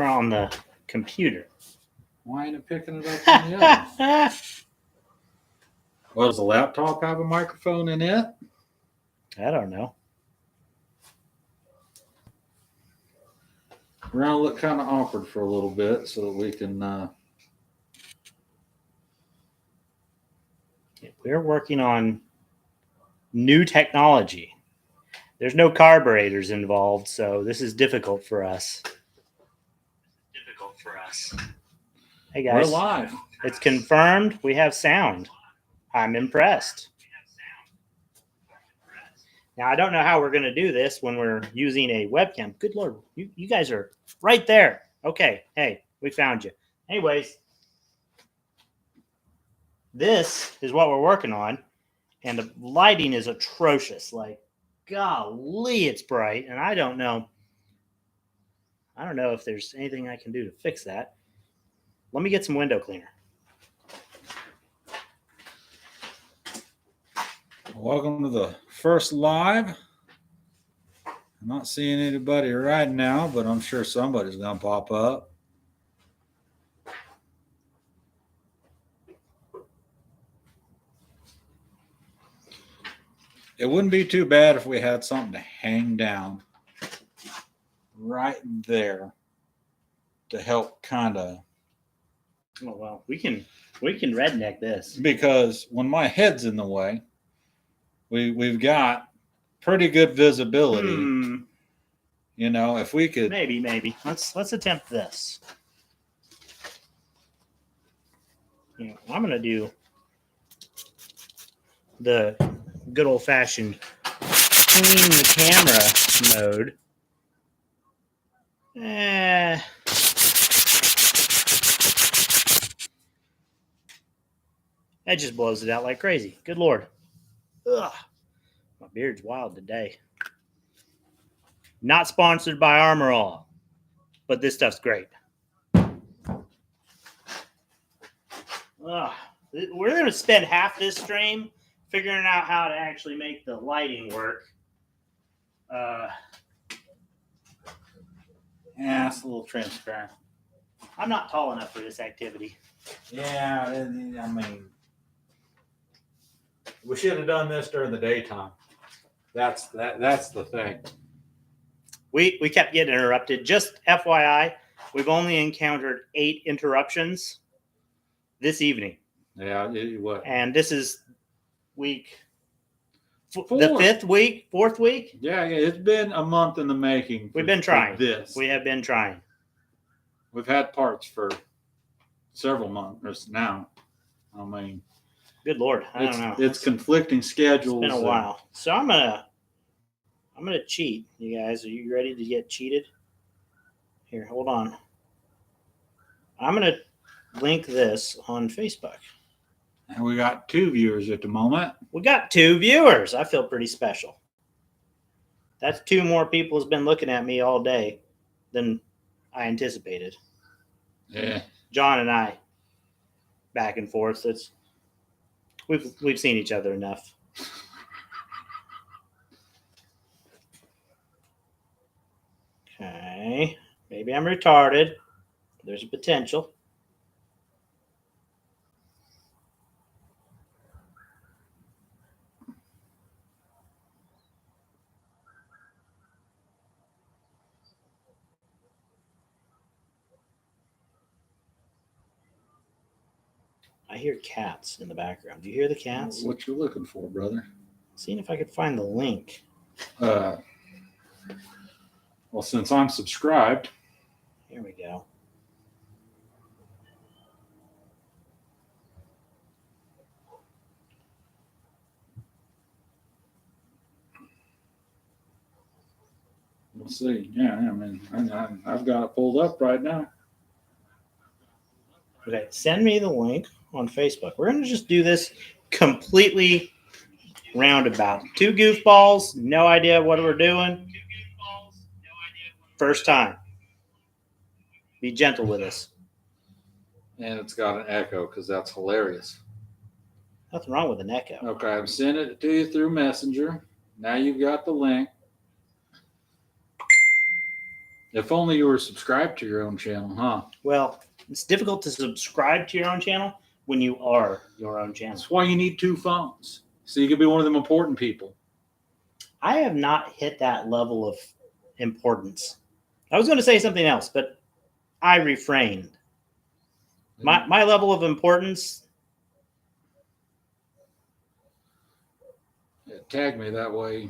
on the computer. Why ain't it picking it up on the other? Well, does the laptop have a microphone in it? I don't know. We're gonna look kind of awkward for a little bit so that we can. We're working on new technology. There's no carburetors involved, so this is difficult for us. Hey guys, We're live. It's confirmed we have sound. I'm impressed. Now, I don't know how we're going to do this when we're using a webcam. Good Lord, you guys are right there. Okay, hey, we found you. Anyways, this is what we're working on, and the lighting is atrocious. Like, golly, it's bright, and I don't know if there's anything I can do to fix that. Let me get some window cleaner. Welcome to the first live. I'm not seeing anybody right now, but I'm sure somebody's going to pop up. It wouldn't be too bad if we had something to hang down right there to help kind of. Oh well, we can redneck this, because when my head's in the way, we've got pretty good visibility. You know, if we could maybe let's attempt this. I'm gonna do the good old fashioned clean the camera mode. That just blows it out like crazy. Good Lord. Ugh. My beard's wild today. Not sponsored by Armor All, but this stuff's great. Ugh. We're going to spend half this stream figuring out how to actually make the lighting work. Yeah, it's a little transparent. I'm not tall enough for this activity. Yeah, I mean, we should have done this during the daytime. That's the thing. We kept getting interrupted. Just FYI, we've only encountered 8 interruptions this evening. Yeah, what? And this is week the 4th week. Yeah, it's been a month in the making. We've been trying. This. We have been trying. We've had parts for several months now. I mean, good Lord, I don't know. It's conflicting schedules. It's been a while. So I'm gonna cheat. You guys, are you ready to get cheated? Here, hold on. I'm gonna link this on Facebook. And we got 2 viewers at the moment. We got 2 viewers. I feel pretty special. That's 2 more people has been looking at me all day than I anticipated. Yeah. John and I, back and forth. We've seen each other enough. Okay. Maybe I'm retarded. There's a potential. I hear cats in the background. Do you hear the cats? What you looking for, brother? Seeing if I could find the link. Well, since I'm subscribed. Here we go. We'll see. Yeah, I mean, I've got it pulled up right now. Okay, send me the link on Facebook. We're going to just do this completely roundabout. 2 goofballs, no idea what we're doing. First time. Be gentle with us. And it's got an echo because that's hilarious. Nothing wrong with an echo. Okay, I'm sending it to you through Messenger. Now you've got the link. If only you were subscribed to your own channel, huh? Well, it's difficult to subscribe to your own channel when you are your own channel. That's why you need 2 phones. So you can be one of them important people. I have not hit that level of importance. I was going to say something else, but I refrained. My level of importance. Yeah, tag me that way.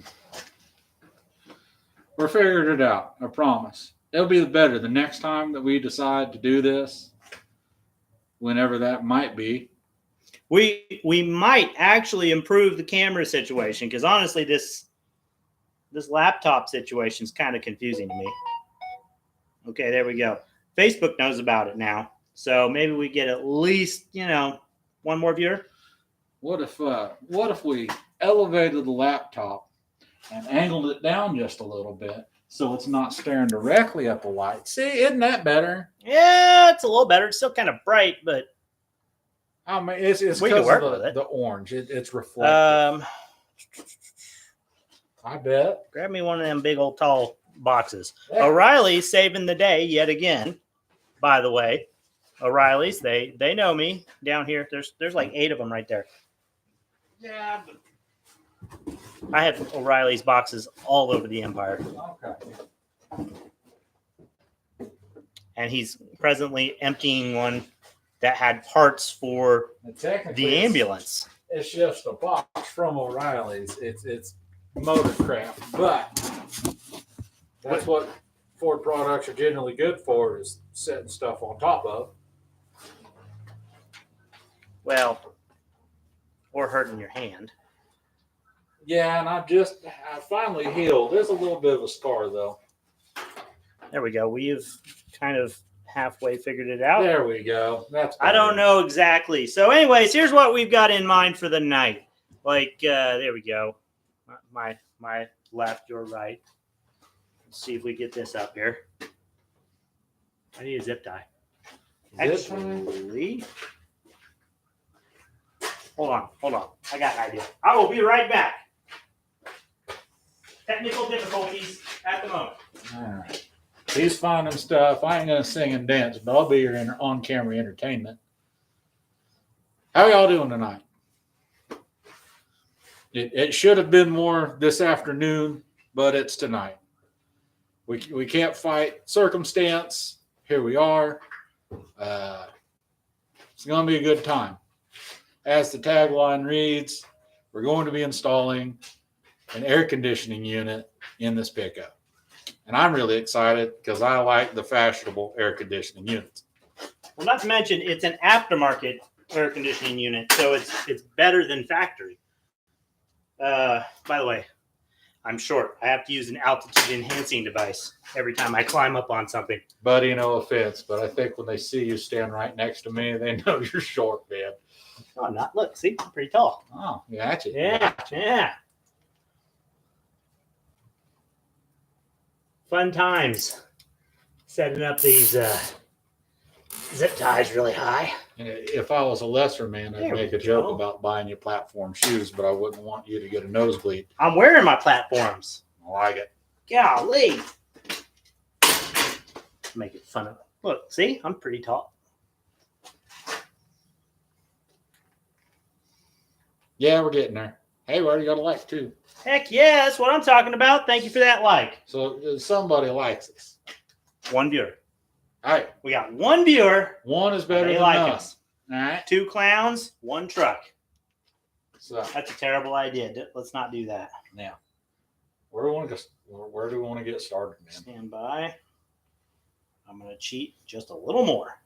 We're figuring it out. I promise. It'll be better the next time that we decide to do this, whenever that might be. We might actually improve the camera situation because honestly, this laptop situation is kind of confusing to me. Okay, there we go. Facebook knows about it now, so maybe we get at least one more viewer. What if we elevated the laptop and angled it down just a little bit so it's not staring directly at the light? See, isn't that better? Yeah, it's a little better. It's still kind of bright, but I mean, it's we can because work of with it. the orange. It's reflective. I bet. Grab me one of them big old tall boxes. Yeah. O'Reilly's saving the day yet again. By the way, O'Reilly's they know me down here. There's like 8 of them right there. Yeah. I have O'Reilly's boxes all over the empire. Okay. And he's presently emptying one that had parts for the ambulance. It's just a box from O'Reilly's. It's motorcraft, but that's what Ford products are generally good for, is setting stuff on top of. Well, or hurting your hand. Yeah, and I finally healed. There's a little bit of a scar though. There we go. We've kind of halfway figured it out. There we go. That's better. I don't know exactly. So anyways, here's what we've got in mind for the night. Like, there we go. My left, your right. Let's see if we get this up here. I need a zip tie. Actually, hold on. I got an idea. I will be right back. Technical difficulties at the moment. All right. He's finding stuff. I ain't gonna sing and dance, but I'll be your on-camera entertainment. How y'all doing tonight? It should have been more this afternoon, but it's tonight. We can't fight circumstance. Here we are. It's going to be a good time. As the tagline reads, we're going to be installing an air conditioning unit in this pickup. And I'm really excited because I like the fashionable air conditioning units. Well, not to mention, it's an aftermarket air conditioning unit, so it's better than factory. By the way, I'm short. I have to use an altitude enhancing device every time I climb up on something. Buddy, no offense, but I think when they see you stand right next to me, they know you're short, man. No, I'm not. Look, see, I'm pretty tall. Oh, gotcha. Yeah. Fun times setting up these zip ties really high. If I was a lesser man, I'd make a joke about buying you platform shoes, but I wouldn't want you to get a nosebleed. I'm wearing my platforms. I like it. Golly. Make it fun of it. Look, see, I'm pretty tall. Yeah, we're getting there. Hey, we already got a like too. Heck yeah, that's what I'm talking about. Thank you for that like. So somebody likes us. One viewer. All right. We got one viewer. One is better than like none. us. All right. 2 clowns, 1 truck. So That's a terrible idea. Let's not do that. now, where do we want to get started, man? Stand by. I'm going to cheat just a little more.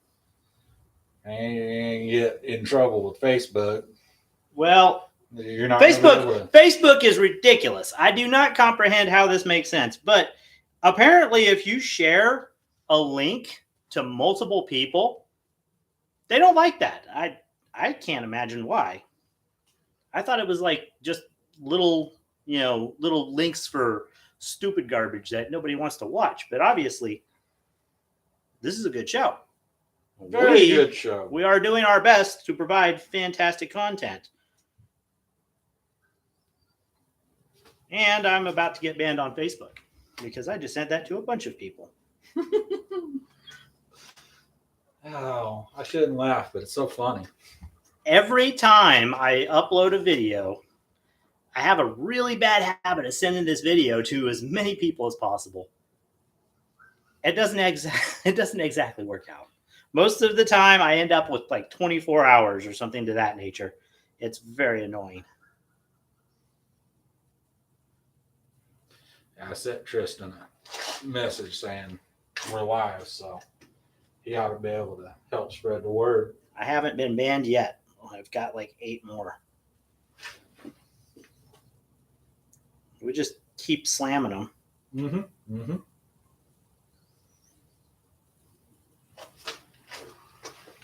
And get in trouble with Facebook. Well, You're not Facebook is ridiculous. I do not comprehend how this makes sense. But apparently, if you share a link to multiple people, they don't like that. I can't imagine why. I thought it was like just little links for stupid garbage that nobody wants to watch. But obviously, this is a good show. Very good show. We are doing our best to provide fantastic content. And I'm about to get banned on Facebook because I just sent that to a bunch of people. Oh, I shouldn't laugh, but it's so funny. Every time I upload a video, I have a really bad habit of sending this video to as many people as possible. It doesn't exactly work out. Most of the time, I end up with like 24 hours or something to that nature. It's very annoying. I sent Tristan a message saying we're live, so he ought to be able to help spread the word. I haven't been banned yet. I've got like 8 more. We just keep slamming them. Mm-hmm. Mm-hmm.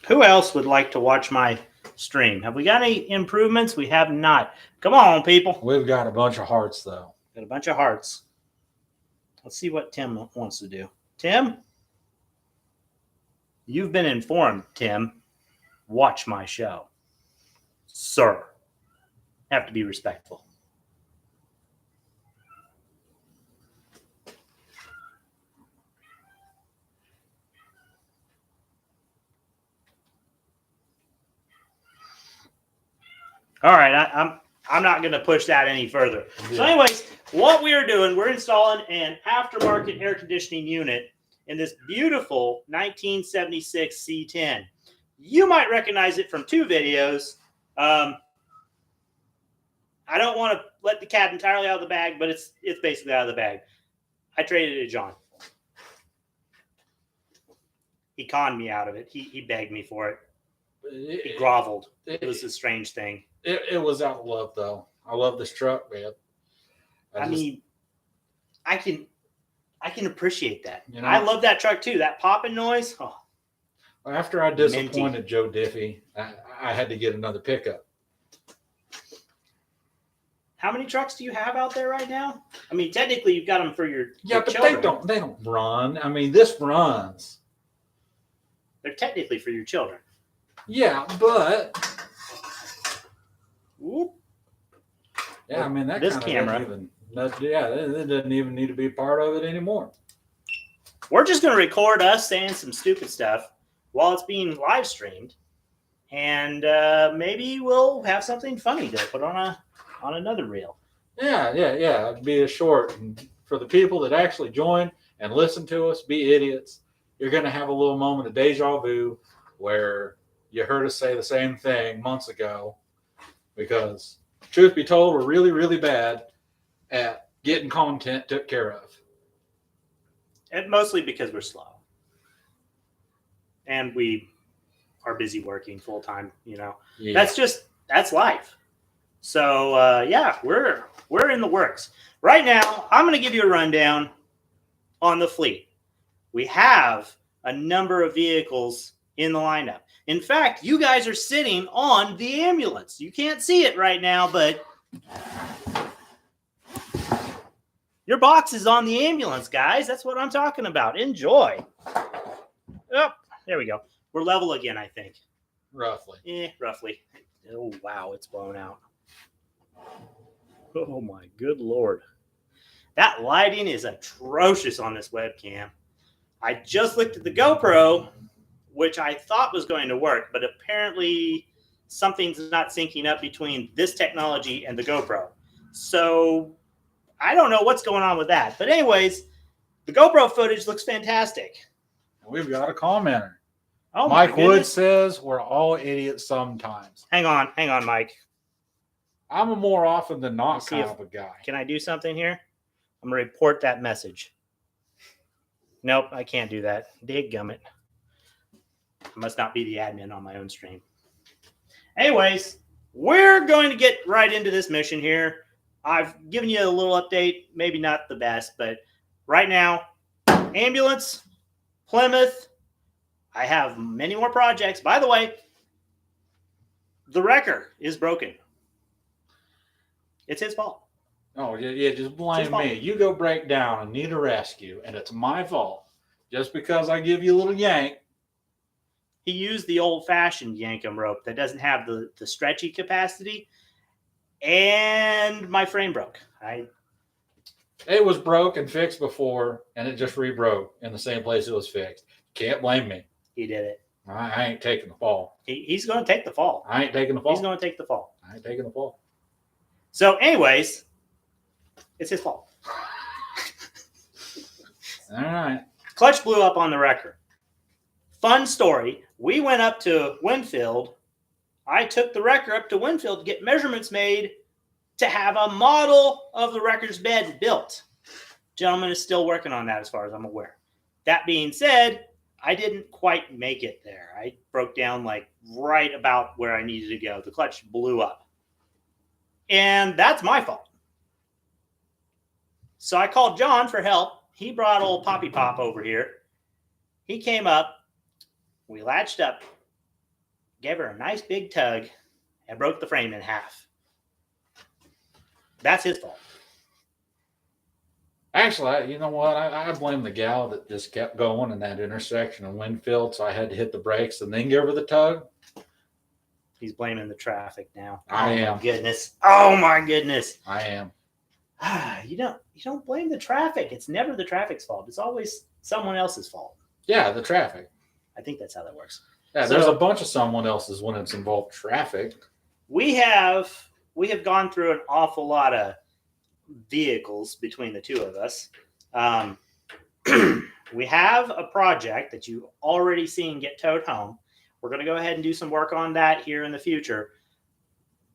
Who else would like to watch my stream? Have we got any improvements? We have not. Come on, people. We've got a bunch of hearts, though. Got a bunch of hearts. Let's see what Tim wants to do. Tim? You've been informed, Tim. Watch my show. Sir. Have to be respectful. All right, I'm not going to push that any further. Yeah. So anyways, what we are doing, we're installing an aftermarket air conditioning unit in this beautiful 1976 C10. You might recognize it from 2 videos. I don't want to let the cat entirely out of the bag, but it's basically out of the bag. I traded it to John. He conned me out of it. He begged me for it. He groveled. It was a strange thing. It was out of love, though. I love this truck, man. I mean, I can appreciate that. You know, I love that truck too. That popping noise. Oh. After I disappointed Joe Diffie, I had to get another pickup. How many trucks do you have out there right now? I mean, technically, you've got them for your but children. they don't run. I mean, this runs. They're technically for your children. Yeah, but whoop. Yeah, I mean that this camera. It doesn't even need to be part of it anymore. We're just going to record us saying some stupid stuff while it's being live streamed, and maybe we'll have something funny to put on another reel. Yeah. It'd be a short. And for the people that actually join and listen to us, be idiots. You're going to have a little moment of deja vu where you heard us say the same thing months ago, because truth be told, we're really, really bad at getting content took care of. And mostly because we're slow. And we are busy working full time, you know. Yeah. That's life. So yeah, we're in the works. Right now, I'm gonna give you a rundown on the fleet. We have a number of vehicles in the lineup. In fact, you guys are sitting on the ambulance. You can't see it right now, but your box is on the ambulance, guys. That's what I'm talking about. Enjoy. Oh, there we go. We're level again, I think. Roughly. Roughly. Oh, wow. It's blown out. Oh, my good Lord. That lighting is atrocious on this webcam. I just looked at the GoPro, which I thought was going to work, but apparently something's not syncing up between this technology and the GoPro. So I don't know what's going on with that. But anyways, the GoPro footage looks fantastic. We've got a commenter. Oh, Mike Wood says we're all idiots sometimes. Hang on, Mike. I'm a more often than not kind of a guy. Can I do something here? I'm going to report that message. Nope, I can't do that. Dadgummit. I must not be the admin on my own stream. Anyways, we're going to get right into this mission here. I've given you a little update, maybe not the best, but right now, ambulance, Plymouth. I have many more projects. By the way, the wrecker is broken. It's his fault. Oh, yeah, just blame me. You go break down and need a rescue, and it's my fault. Just because I give you a little yank. He used the old-fashioned yankum rope that doesn't have the stretchy capacity, and my frame broke. It was broke and fixed before, and it just re-broke in the same place it was fixed. Can't blame me. He did it. I ain't taking the fall. He's going to take the fall. I ain't taking the fall. He's going to take the fall. I ain't taking the fall. So, anyways, it's his fault. All right. Clutch blew up on the wrecker. Fun story. We went up to Winfield. I took the wrecker up to Winfield to get measurements made to have a model of the wrecker's bed built. Gentleman is still working on that as far as I'm aware. That being said, I didn't quite make it there. I broke down like right about where I needed to go. The clutch blew up. And that's my fault. So I called John for help. He brought old Poppy Pop over here. He came up. We latched up, gave her a nice big tug, and broke the frame in half. That's his fault. Actually, you know what? I blame the gal that just kept going in that intersection in Winfield, so I had to hit the brakes and then give her the tug. He's blaming the traffic now. I am. My goodness. Oh my goodness. I am. You don't blame the traffic. It's never the traffic's fault. It's always someone else's fault. Yeah, the traffic. I think that's how that works. Yeah, there's a bunch of someone else's when it's involved traffic. We have gone through an awful lot of vehicles between the two of us. We have a project that you've already seen get towed home. We're going to go ahead and do some work on that here in the future,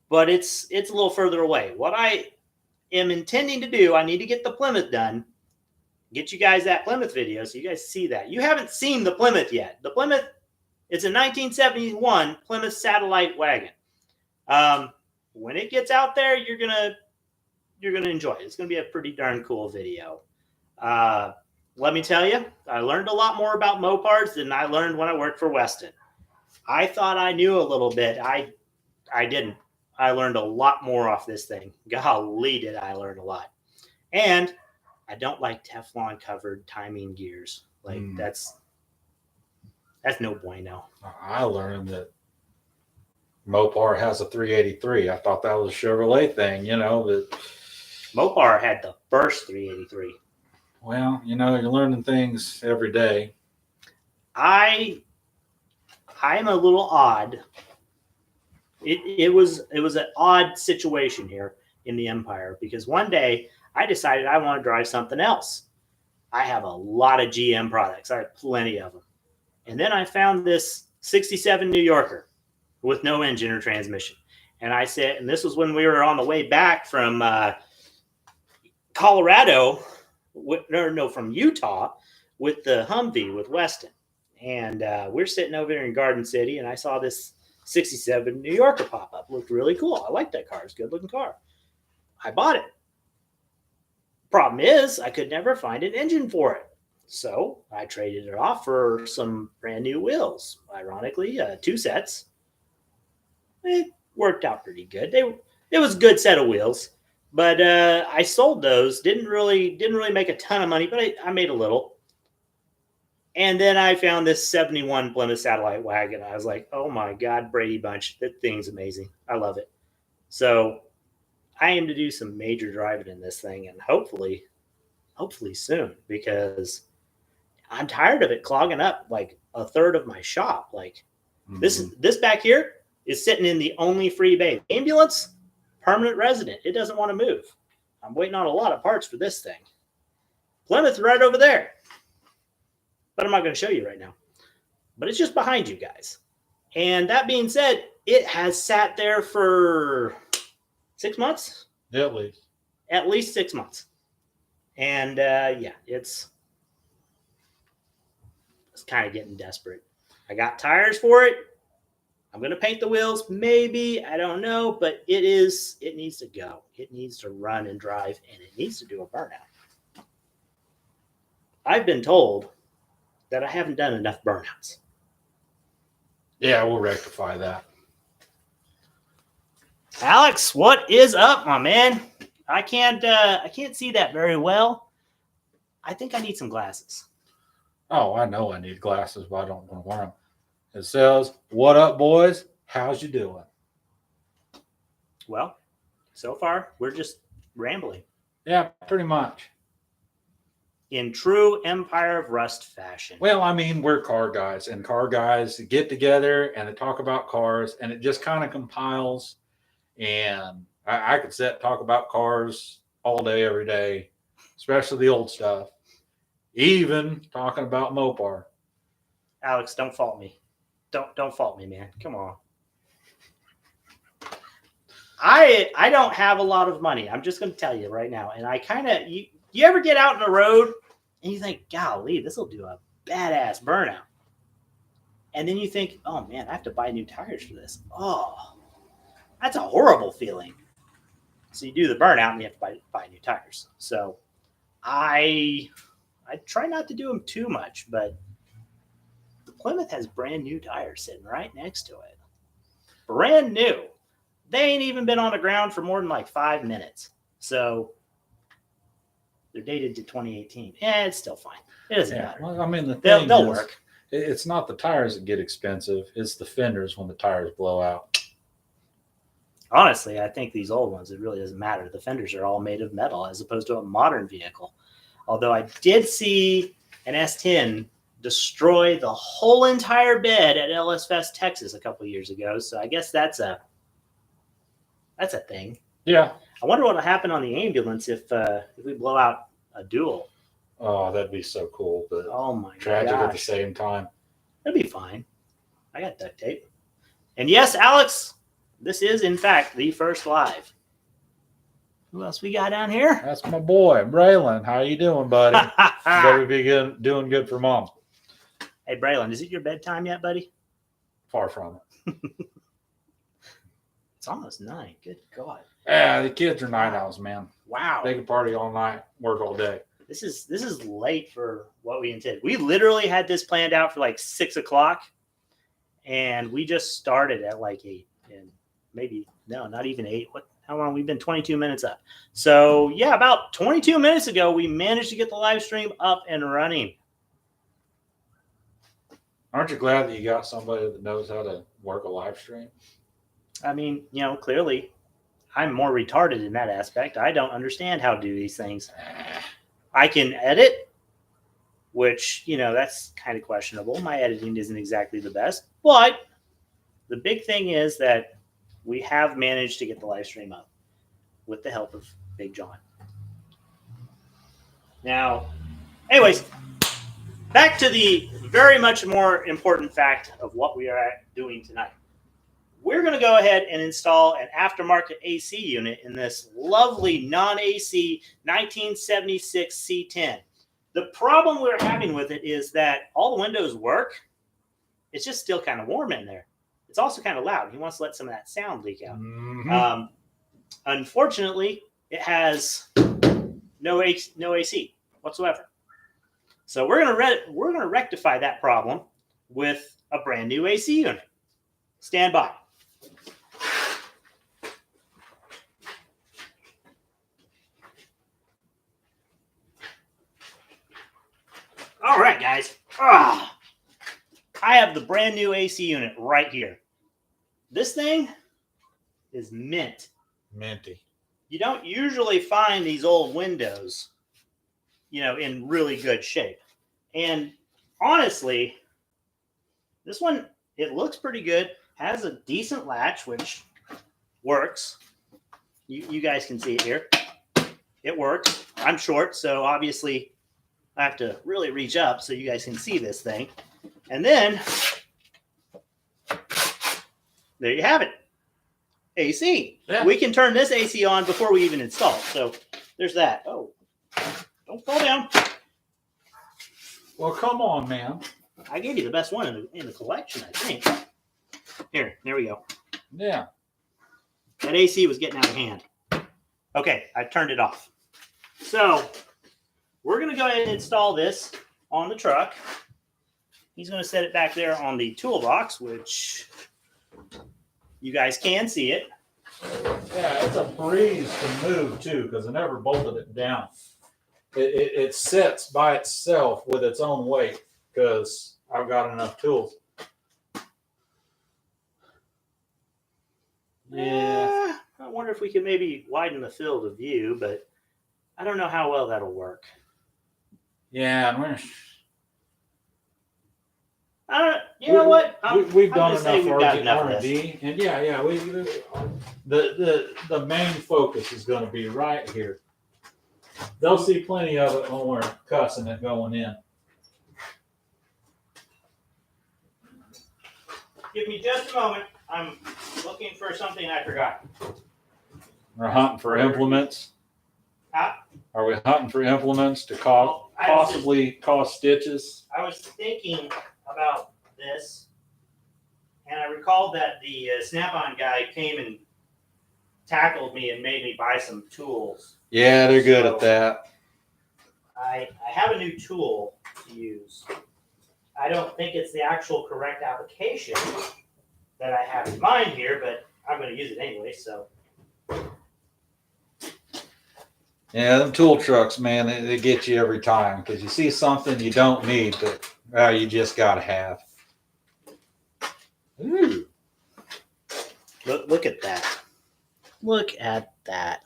but it's a little further away. What I am intending to do, I need to get the Plymouth done, get you guys that Plymouth video so you guys see that. You haven't seen the Plymouth yet. The Plymouth, it's a 1971 Plymouth satellite wagon. When it gets out there, you're gonna enjoy it. It's gonna be a pretty darn cool video. Let me tell you, I learned a lot more about Mopars than I learned when I worked for Weston. I thought I knew a little bit. I didn't. I learned a lot more off this thing. Golly, did I learn a lot. And I don't like Teflon covered timing gears. Like that's no bueno. I learned that Mopar has a 383. I thought that was a Chevrolet thing, that Mopar had the first 383. Well, you're learning things every day. I'm a little odd. It was an odd situation here in the Empire because one day I decided I want to drive something else. I have a lot of GM products. I have plenty of them. And then I found this 67 New Yorker with no engine or transmission. And I said, and this was when we were on the way back from Colorado, from Utah with the Humvee with Weston. And we're sitting over there in Garden City, and I saw this 67 New Yorker pop up. Looked really cool. I like that car. It's a good looking car. I bought it. Problem is, I could never find an engine for it. So I traded it off for some brand new wheels. Ironically, 2 sets. It worked out pretty good. It was a good set of wheels, but I sold those. Didn't really make a ton of money, but I made a little. And then I found this 71 Plymouth satellite wagon. I was like, oh my God, Brady Bunch. That thing's amazing. I love it. So I aim to do some major driving in this thing, and hopefully soon, because I'm tired of it clogging up like a third of my shop. Like this back here is sitting in the only free bay. Ambulance, permanent resident. It doesn't want to move. I'm waiting on a lot of parts for this thing. Plymouth right over there. But I'm not going to show you right now. But it's just behind you guys. And that being said, it has sat there for 6 months? At least. At least 6 months. And it's kind of getting desperate. I got tires for it. I'm going to paint the wheels. Maybe. I don't know. But it needs to go. It needs to run and drive. And it needs to do a burnout. I've been told that I haven't done enough burnouts. Yeah, we'll rectify that. Alex, what is up, my man? I can't see that very well. I think I need some glasses. Oh, I know I need glasses, but I don't want to wear them. It says, "What up, boys? How's you doing?" Well, so far we're just rambling. Yeah, pretty much. in true Empire of Rust fashion. Well, I mean, we're car guys, and car guys get together and they talk about cars, and it just kind of compiles. And I could sit and talk about cars all day, every day, especially the old stuff. Even talking about Mopar. Alex, don't fault me. Don't fault me, man. Come on. I don't have a lot of money. I'm just going to tell you right now. And I kind of you ever get out on the road and you think, golly, this will do a badass burnout. And then you think, oh man, I have to buy new tires for this. Oh, that's a horrible feeling. So you do the burnout and you have to buy new tires. So I try not to do them too much, but the Plymouth has brand new tires sitting right next to it. Brand new. They ain't even been on the ground for more than like 5 minutes. So they're dated to 2018. Yeah, it's still fine. It doesn't matter. Well, I mean, They'll work. It's not the tires that get expensive. It's the fenders when the tires blow out. Honestly, I think these old ones, it really doesn't matter. The fenders are all made of metal as opposed to a modern vehicle. Although I did see an S10 destroy the whole entire bed at LS Fest, Texas a couple years ago. So I guess that's a thing. Yeah. I wonder what will happen on the ambulance if we blow out a dual. Oh, that'd be so cool, but Oh my tragic gosh. at the same time. It'll be fine. I got duct tape. And yes, Alex, this is in fact the first live. Who else we got down here? That's my boy, Braylon. How you doing, buddy? Better be doing good for mom. Hey, Braylon, is it your bedtime yet, buddy? Far from it. It's almost 9. Good God. Yeah, the kids are night owls, man. Wow. They can party all night, work all day. This is late for what we intended. We literally had this planned out for like 6 o'clock, and we just started at like 8. And maybe, no, not even 8. How long? We've been 22 minutes up. So, yeah, about 22 minutes ago, we managed to get the live stream up and running. Aren't you glad that you got somebody that knows how to work a live stream? I mean, clearly I'm more retarded in that aspect. I don't understand how to do these things. I can edit, which, that's kind of questionable. My editing isn't exactly the best. But the big thing is that we have managed to get the live stream up with the help of Big John. Now, anyways, back to the very much more important fact of what we are doing tonight. We're going to go ahead and install an aftermarket AC unit in this lovely non-AC 1976 C10. The problem we're having with it is that all the windows work. It's just still kind of warm in there. It's also kind of loud. He wants to let some of that sound leak out. Mm-hmm. Unfortunately, it has no AC whatsoever. So we're gonna rectify that problem with a brand new AC unit. Stand by. All right, guys. I have the brand new AC unit right here. This thing is mint. Minty. You don't usually find these old windows, in really good shape. And honestly, this one, it looks pretty good. Has a decent latch, which works. You guys can see it here. It works. I'm short, so obviously I have to really reach up so you guys can see this thing. And then, there you have it. AC. Yeah. We can turn this AC on before we even install. So there's that. Oh, don't fall down. Well, come on, man. I gave you the best one in the collection, I think. There we go. Yeah. That AC was getting out of hand. Okay, I turned it off. So we're going to go ahead and install this on the truck. He's going to set it back there on the toolbox, which you guys can see it. Yeah, it's a breeze to move too because I never bolted it down. It sits by itself with its own weight because I've got enough tools. Yeah. I wonder if we could maybe widen the field of view, but I don't know how well that'll work. Yeah, and You know what? we've I'm done gonna say enough we've got enough of this. R&D, and the main focus is going to be right here. They'll see plenty of it when we're cussing it going in. Give me just a moment. I'm looking for something I forgot. We're hunting for implements. Huh? Are we hunting for implements to possibly cause stitches? I was thinking about this, and I recalled that the Snap-on guy came and tackled me and made me buy some tools. Yeah, they're good at that. I have a new tool to use. I don't think it's the actual correct application that I have in mind here, but I'm going to use it anyway. So, Yeah, them tool trucks, man, they get you every time because you see something you don't need, but you just got to have. Ooh. look at that. Look at that.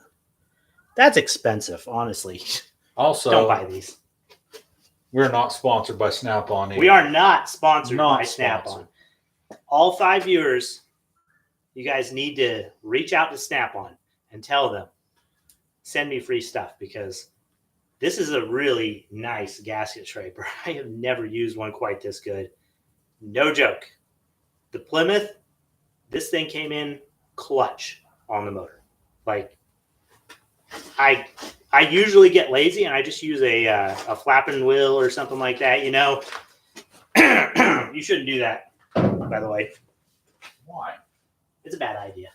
That's expensive, honestly. Also, don't buy these. We're not sponsored by Snap-on either. We are not sponsored by Snap-on. All 5 viewers, you guys need to reach out to Snap-on and tell them, send me free stuff, because this is a really nice gasket scraper. I have never used one quite this good. No joke. The Plymouth, this thing came in clutch on the motor. Like, I usually get lazy and I just use a flapping wheel or something like that, you know. You shouldn't do that, by the way. Why? It's a bad idea.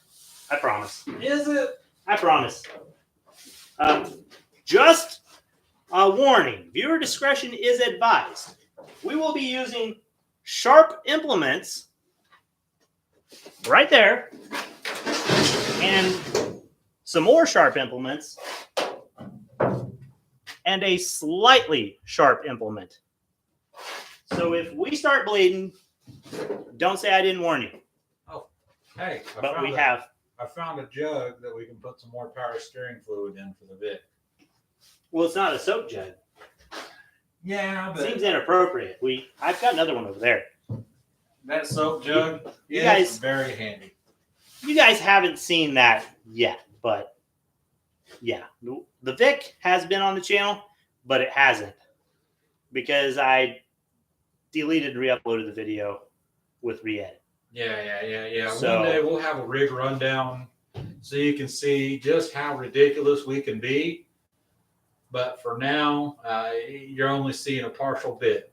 I promise. Is it? I promise. Just a warning. Viewer discretion is advised. We will be using sharp implements right there, and some more sharp implements, and a slightly sharp implement. So if we start bleeding, don't say I didn't warn you. Oh, hey. I found a jug that we can put some more power steering fluid in for the Vic. Well, it's not a soap jug. Yeah, but seems inappropriate. I've got another one over there. That soap jug is very handy. You guys haven't seen that yet, but yeah. The Vic has been on the channel, but it hasn't, because I deleted and re-uploaded the video with re-edit. Yeah. So, one day we'll have a rig rundown so you can see just how ridiculous we can be. But for now, you're only seeing a partial bit.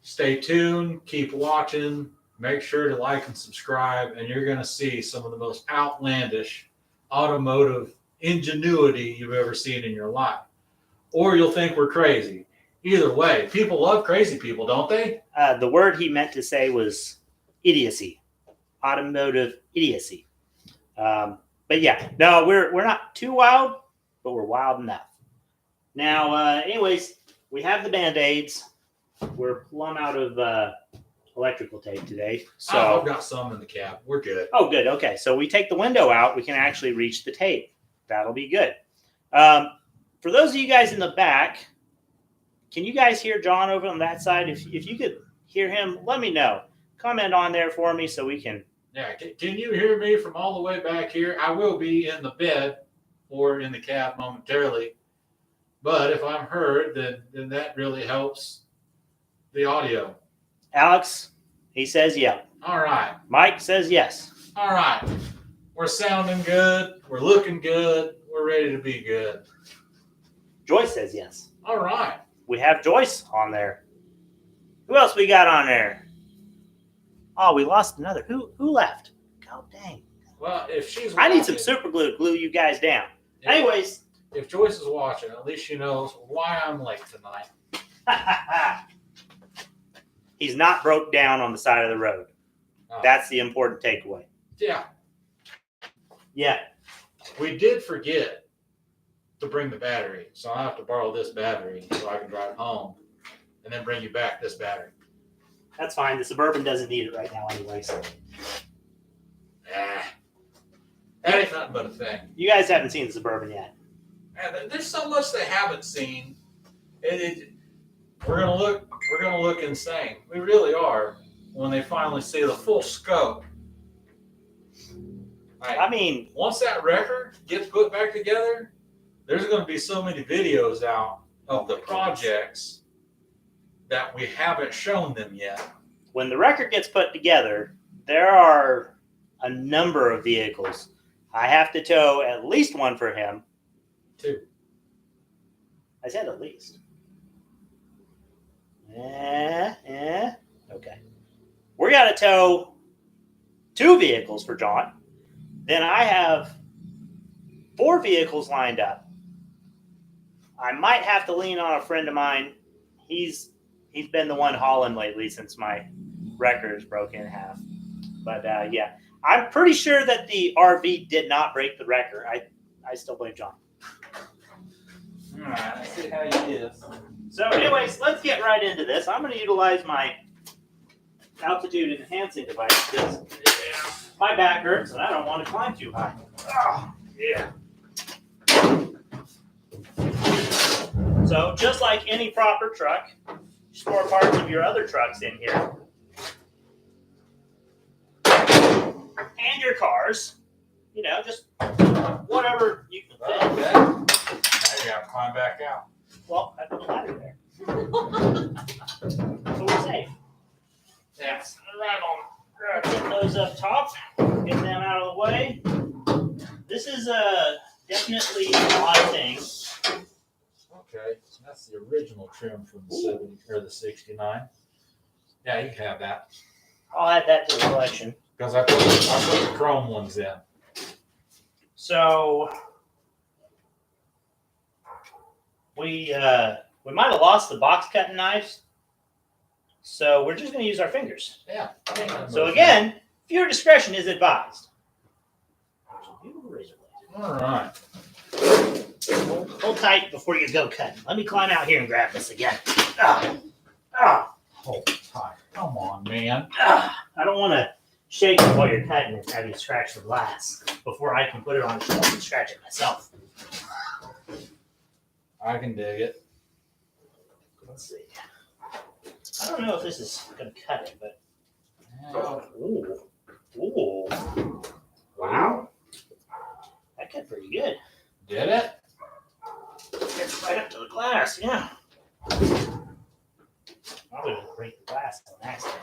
Stay tuned, keep watching, make sure to like and subscribe, and you're going to see some of the most outlandish automotive ingenuity you've ever seen in your life. Or you'll think we're crazy. Either way, people love crazy people, don't they? The word he meant to say was idiocy, automotive idiocy. But yeah, no, we're not too wild, but we're wild enough. Now, anyways, we have the Band-Aids. We're plumb out of electrical tape today. So I've got some in the cab. We're good. Oh, good. Okay, so we take the window out, we can actually reach the tape. That'll be good. For those of you guys in the back, can you guys hear John over on that side? If you could hear him, let me know. Comment on there for me so we can. Yeah, can you hear me from all the way back here? I will be in the bed or in the cab momentarily. But if I'm heard, then that really helps the audio. Alex, he says yeah. All right. Mike says yes. All right. We're sounding good. We're looking good. We're ready to be good. Joyce says yes. All right. We have Joyce on there. Who else we got on there? Oh, we lost another. Who left? God dang. Well, if she's watching, I need some super glue to glue you guys down. Anyways. If Joyce is watching, at least she knows why I'm late tonight. He's not broke down on the side of the road. Oh. That's the important takeaway. Yeah. Yeah. We did forget to bring the battery, so I have to borrow this battery so I can drive home and then bring you back this battery. That's fine. The Suburban doesn't need it right now anyway. So. That ain't nothing but a thing. You guys haven't seen the Suburban yet. There's so much they haven't seen. we're gonna look insane. We really are when they finally see the full scope. Like, I mean, once that record gets put back together, there's going to be so many videos out of the projects that we haven't shown them yet. when the record gets put together, there are a number of vehicles. I have to tow at least one for him. 2. I said at least. Okay. We got to tow 2 vehicles for John. Then I have 4 vehicles lined up. I might have to lean on a friend of mine. He's been the one hauling lately since my record is broken in half. But yeah, I'm pretty sure that the RV did not break the record. I still blame John. All right, let's see how you do. So anyways, let's get right into this. I'm going to utilize my altitude enhancing device because my back hurts and I don't want to climb too high. Oh, yeah. So just like any proper truck, store parts of your other trucks in here. And your cars. You know, just whatever you can fit. Okay. Now you got to climb back out. Well, I put a ladder there. So we're safe. Yes. Right on. Get those up top. Get them out of the way. This is definitely an odd thing. Okay, that's the original trim from the 70 or the 69. Yeah, you can have that. I'll add that to the collection. Because I put the chrome ones in. So we might have lost the box cutting knives. So we're just going to use our fingers. Yeah. So again, viewer discretion is advised. All right. Hold tight before you go cutting. Let me climb out here and grab this again. Hold tight. Come on, man. I don't want to shake it while you're cutting and have you scratch the glass before I can put it on the shelf and scratch it myself. I can dig it. Let's see. I don't know if this is going to cut it, but... Yeah. Ooh. Wow. That cut pretty good. Did it? Gets right up to the glass, yeah. I would break the glass on accident.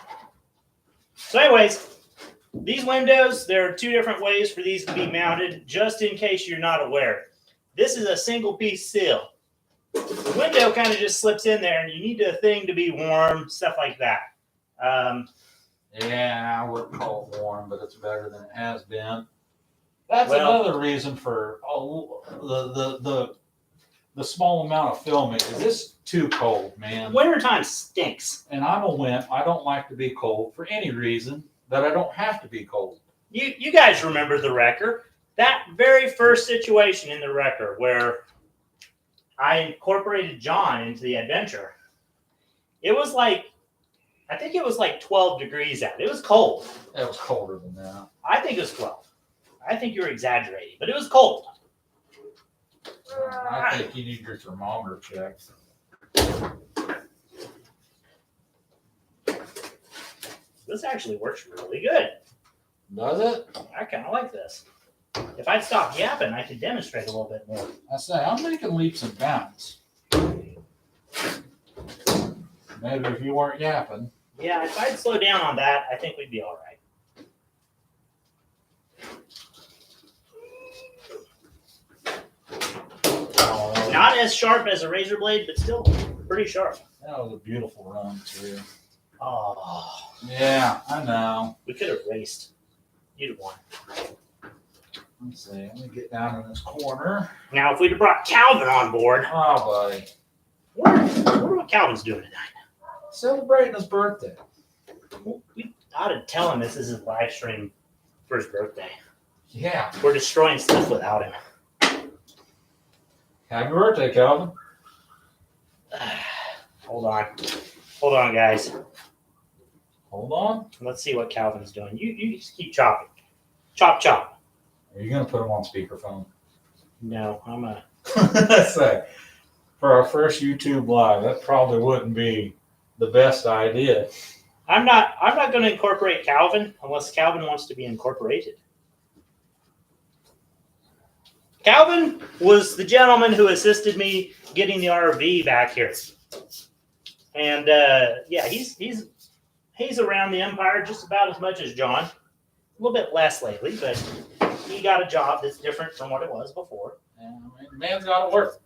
So anyways, these windows, there are 2 different ways for these to be mounted, just in case you're not aware. This is a single piece seal. The window kind of just slips in there, and you need the thing to be warm, stuff like that. Yeah, I wouldn't call it warm, but it's better than it has been. That's another reason for the small amount of filming. Is this too cold, man? Wintertime stinks. And I'm a wimp. I don't like to be cold for any reason that I don't have to be cold. You guys remember the wrecker. That very first situation in the wrecker where I incorporated John into the adventure. It was like, I think it was like 12 degrees out. It was cold. It was colder than that. I think it was 12. I think you were exaggerating, but it was cold. I think you need your thermometer checked. This actually works really good. Does it? I kind of like this. If I'd stop yapping, I could demonstrate a little bit more. I say, I'm making leaps and bounds. Maybe if you weren't yapping. Yeah, if I'd slow down on that, I think we'd be all right. Oh, Not as sharp as a razor blade, but still pretty sharp. that was a beautiful run, too. Oh, Yeah, I know. we could have raced. You'd have won. Let's see. Let me get down in this corner. Now, if we'd have brought Calvin on board, Oh, buddy. wonder what Calvin's doing tonight. Celebrating his birthday. We ought to tell him this is his live stream for his birthday. Yeah. We're destroying stuff without him. Happy birthday, Calvin. Hold on, guys. Hold on. Let's see what Calvin's doing. You just keep chopping. Chop, chop. Are you going to put him on speakerphone? No, I'm a... Let's say. For our first YouTube live, that probably wouldn't be the best idea. I'm not going to incorporate Calvin unless Calvin wants to be incorporated. Calvin was the gentleman who assisted me getting the RV back here, and yeah, he's around the empire just about as much as John. A little bit less lately, but he got a job that's different from what it was before. Yeah, I mean, the man's got to work.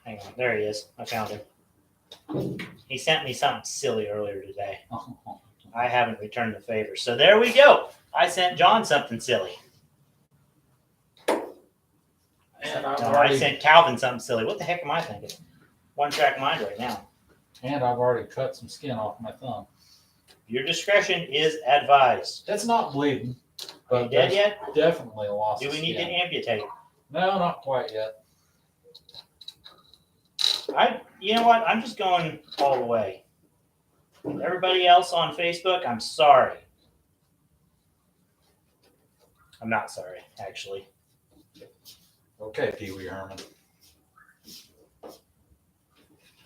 Hang on, there he is. I found him. He sent me something silly earlier today. I haven't returned the favor. So there we go. I sent John something silly. I sent Calvin something silly. What the heck am I thinking? One track mind right now. And I've already cut some skin off my thumb. Your discretion is advised. It's not bleeding. Are you dead yet? Definitely lost. Do we need to amputate? No, not quite yet. You know what? I'm just going all the way. Everybody else on Facebook, I'm sorry. I'm not sorry, actually. Okay, Pee Wee Herman.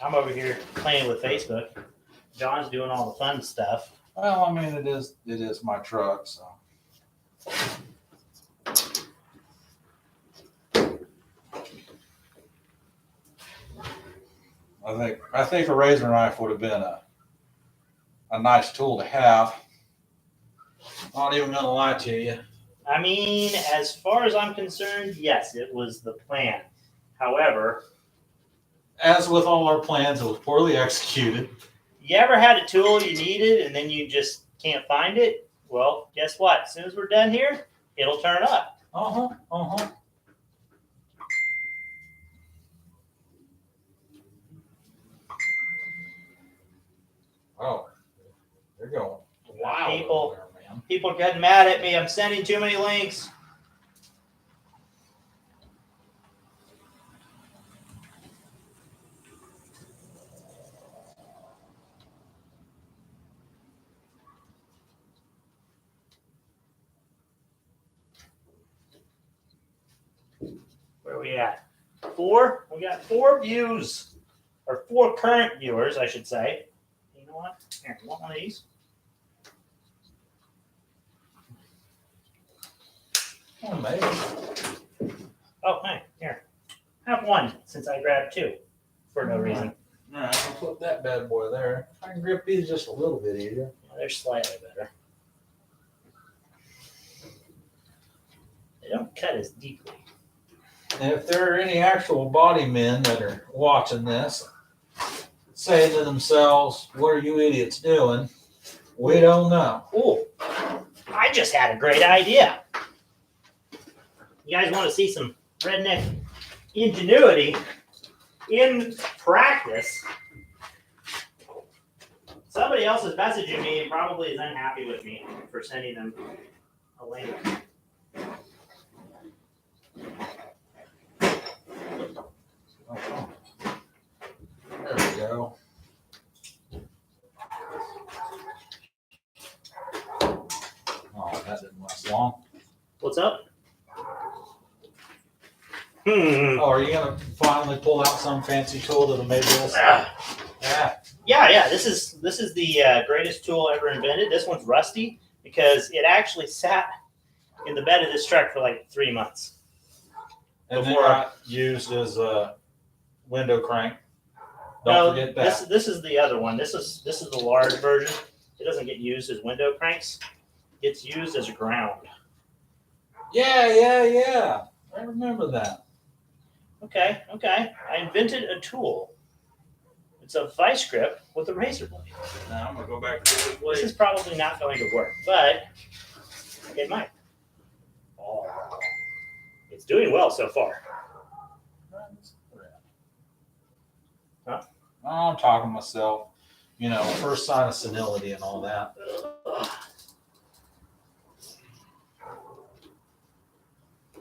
I'm over here playing with Facebook. John's doing all the fun stuff. Well, I mean, it is my truck, so. I think a razor knife would have been a nice tool to have. Not even gonna lie to you. I mean, as far as I'm concerned, yes, it was the plan. However, as with all our plans, it was poorly executed. You ever had a tool you needed and then you just can't find it? Well, guess what? As soon as we're done here, it'll turn up. Oh, they're going. Wow. People are getting mad at me. I'm sending too many links. Where are we at? 4? We got 4 views. Or 4 current viewers, I should say. You know what? Here, you want one of these? Oh, maybe. Oh, hey, here. Have one, since I grabbed 2 for no reason. All right, I'll put that bad boy there. I can grip these just a little bit easier. Well, they're slightly better. They don't cut as deeply. And if there are any actual body men that are watching this, saying to themselves, what are you idiots doing? We don't know. Oh, I just had a great idea. You guys want to see some redneck ingenuity in practice? Somebody else is messaging me and probably is unhappy with me for sending them a link. There we go. Oh, that didn't last long. What's up? Oh, are you gonna finally pull out some fancy tool that'll make this? Yeah. This is the greatest tool ever invented. This one's rusty because it actually sat in the bed of this truck for like 3 months. And then got used as a window crank. Don't forget that. This is the other one. This is the large version. It doesn't get used as window cranks. It's used as a ground. Yeah. I remember that. Okay. I invented a tool. It's a vice grip with a razor blade. Now I'm gonna go back to the blade. This is probably not going to work, but it might. Oh, it's doing well so far. Huh? I'm talking to myself. You know, first sign of senility and all that.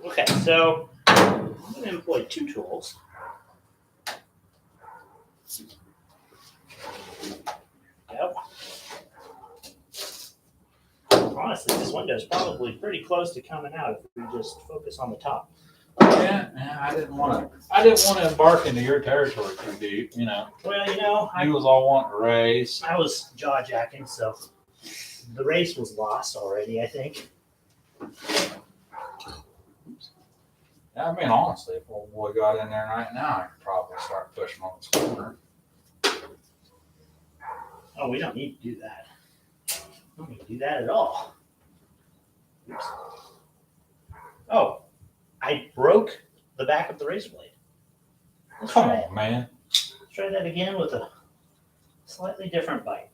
Okay, so I'm going to employ 2 tools. Yep. Honestly, this window is probably pretty close to coming out if we just focus on the top. Yeah, I didn't want to embark into your territory too deep, you know. Well, you know, You was all wanting to race. I was jaw jacking, so the race was lost already, I think. I mean, honestly, if old boy got in there right now, I could probably start pushing on his corner. Oh, we don't need to do that. We don't need to do that at all. Oops. Oh, I broke the back of the razor blade. Come on, man. Let's try that again with a slightly different bite.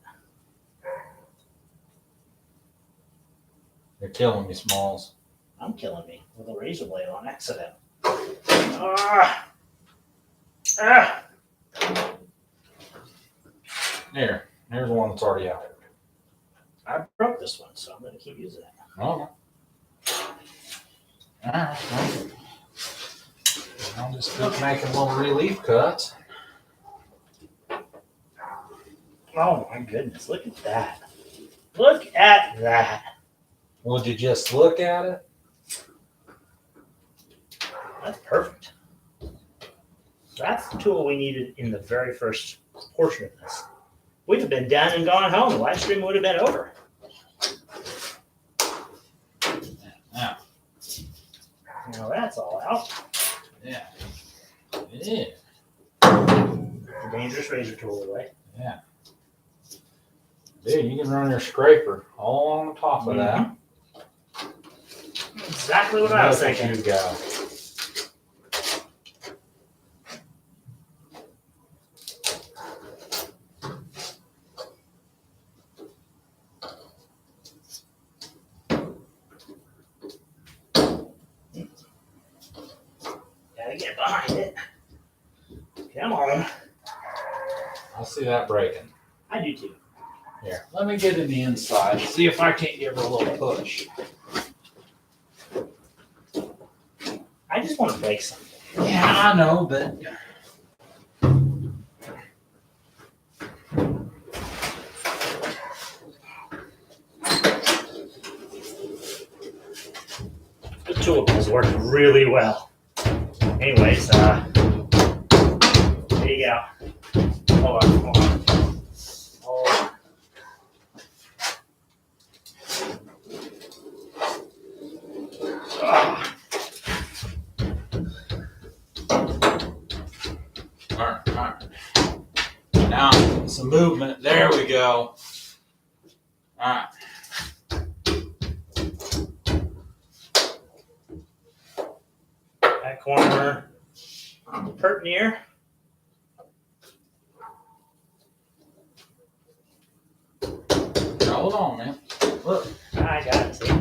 You're killing me, Smalls. I'm killing me with a razor blade on accident. Ah! Ah! Here's one that's already out. I broke this one, so I'm going to keep using it. Oh. Alright. I'll just keep making little relief cuts. Oh my goodness, look at that. Look at that. Would you just look at it? That's perfect. That's the tool we needed in the very first portion of this. We'd have been done and gone home. The live stream would have been over. Now. Now that's all out. Yeah. Yeah. The dangerous razor tool away. Yeah. Dude, you can run your scraper all on the top of that. Exactly what I was thinking. You go. Gotta get behind it. Come on. I see that breaking. I do too. Here, let me get in the inside. See if I can't give her a little push. I just want to break something. Yeah, I know, but The tool is working really well. Anyways, there you go. Hold on. all right. Now some movement. There we go. All right. That corner, pert near. Hold on, man. Look. I got it. See?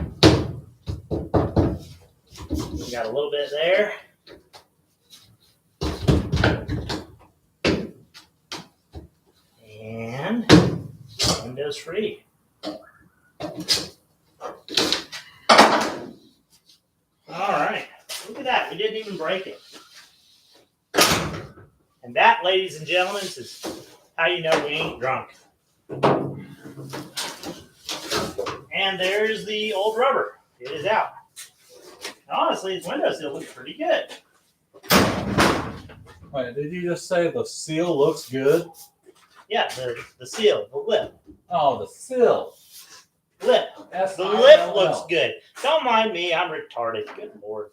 We got a little bit there. And window's free. All right. Look at that. We didn't even break it. And that, ladies and gentlemen, is how you know we ain't drunk. And there's the old rubber. It is out. And honestly, this window still looks pretty good. Wait, did you just say the seal looks good? Yeah, the seal, the lip. Oh, the seal. Lip. That's The I lip don't looks know. good. Don't mind me, I'm retarded. Good Lord.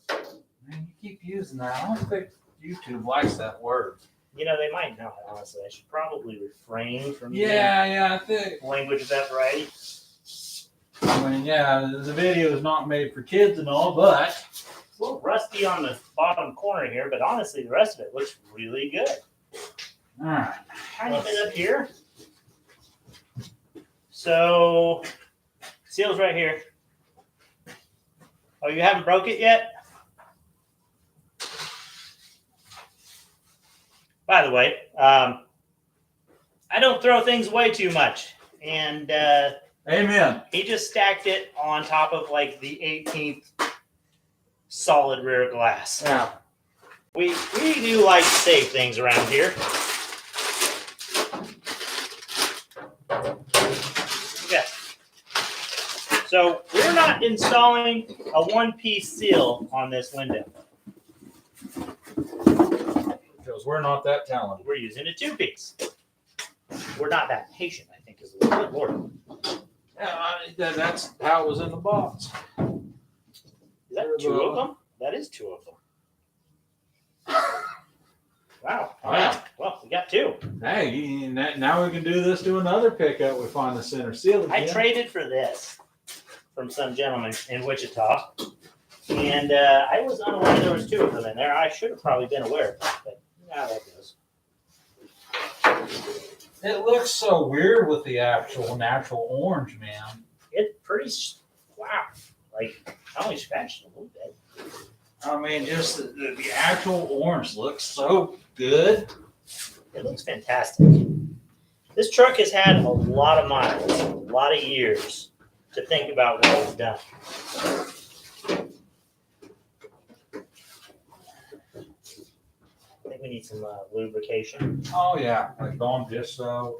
Man, you keep using that. I don't think YouTube likes that word. You know, they might not, honestly. I should probably refrain from Yeah, I think. language of that variety. I mean, yeah, the video is not made for kids and all, but It's a little rusty on the bottom corner here, but honestly, the rest of it looks really good. all right. Tiny bit up here. So, seal's right here. Oh, you haven't broke it yet? By the way, I don't throw things away too much. And Amen. he just stacked it on top of like the 18th solid rear glass. Yeah. We do like to save things around here. Okay. So not installing a one-piece seal on this window. Because we're not that talented. We're using a two-piece. We're not that patient, I think, is the good Lord. Yeah, that's how it was in the box. Is that two of them? That is two of them. Wow. All right. Well, we got two. Hey, now we can do this to another pickup. We find the center seal again. I traded for this from some gentleman in Wichita, and I was unaware there was two of them in there. I should have probably been aware of that, but now that goes. It looks so weird with the actual natural orange, man. It's pretty, wow. Like, I only scratched it a little bit. I mean, just the actual orange looks so good. It looks fantastic. This truck has had a lot of miles, a lot of years to think about what it's done. I think we need some lubrication. Oh yeah, like Dawn just so.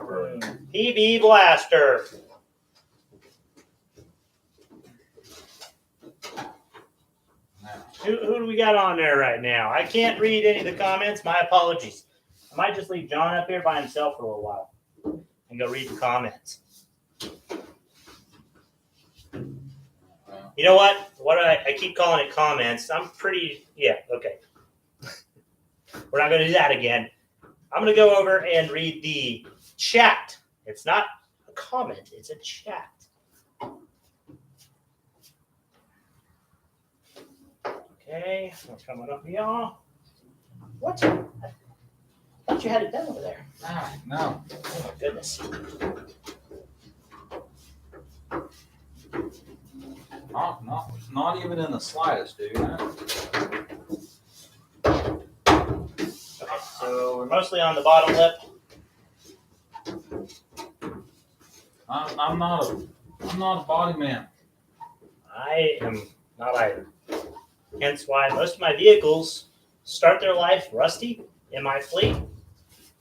PB Blaster. Who do we got on there right now? I can't read any of the comments. My apologies. I might just leave John up here by himself for a little while and go read the comments. You know what? I keep calling it comments. I'm pretty, yeah, okay. We're not going to do that again. I'm going to go over and read the chat. It's not a comment, it's a chat. Okay, what's coming up, y'all? What? I thought you had it done over there. Ah, no. Oh, my goodness. Not even in the slightest, dude. Okay, so we're mostly on the bottom lip. I'm not a body man. I am not either. Hence why most of my vehicles start their life rusty in my fleet,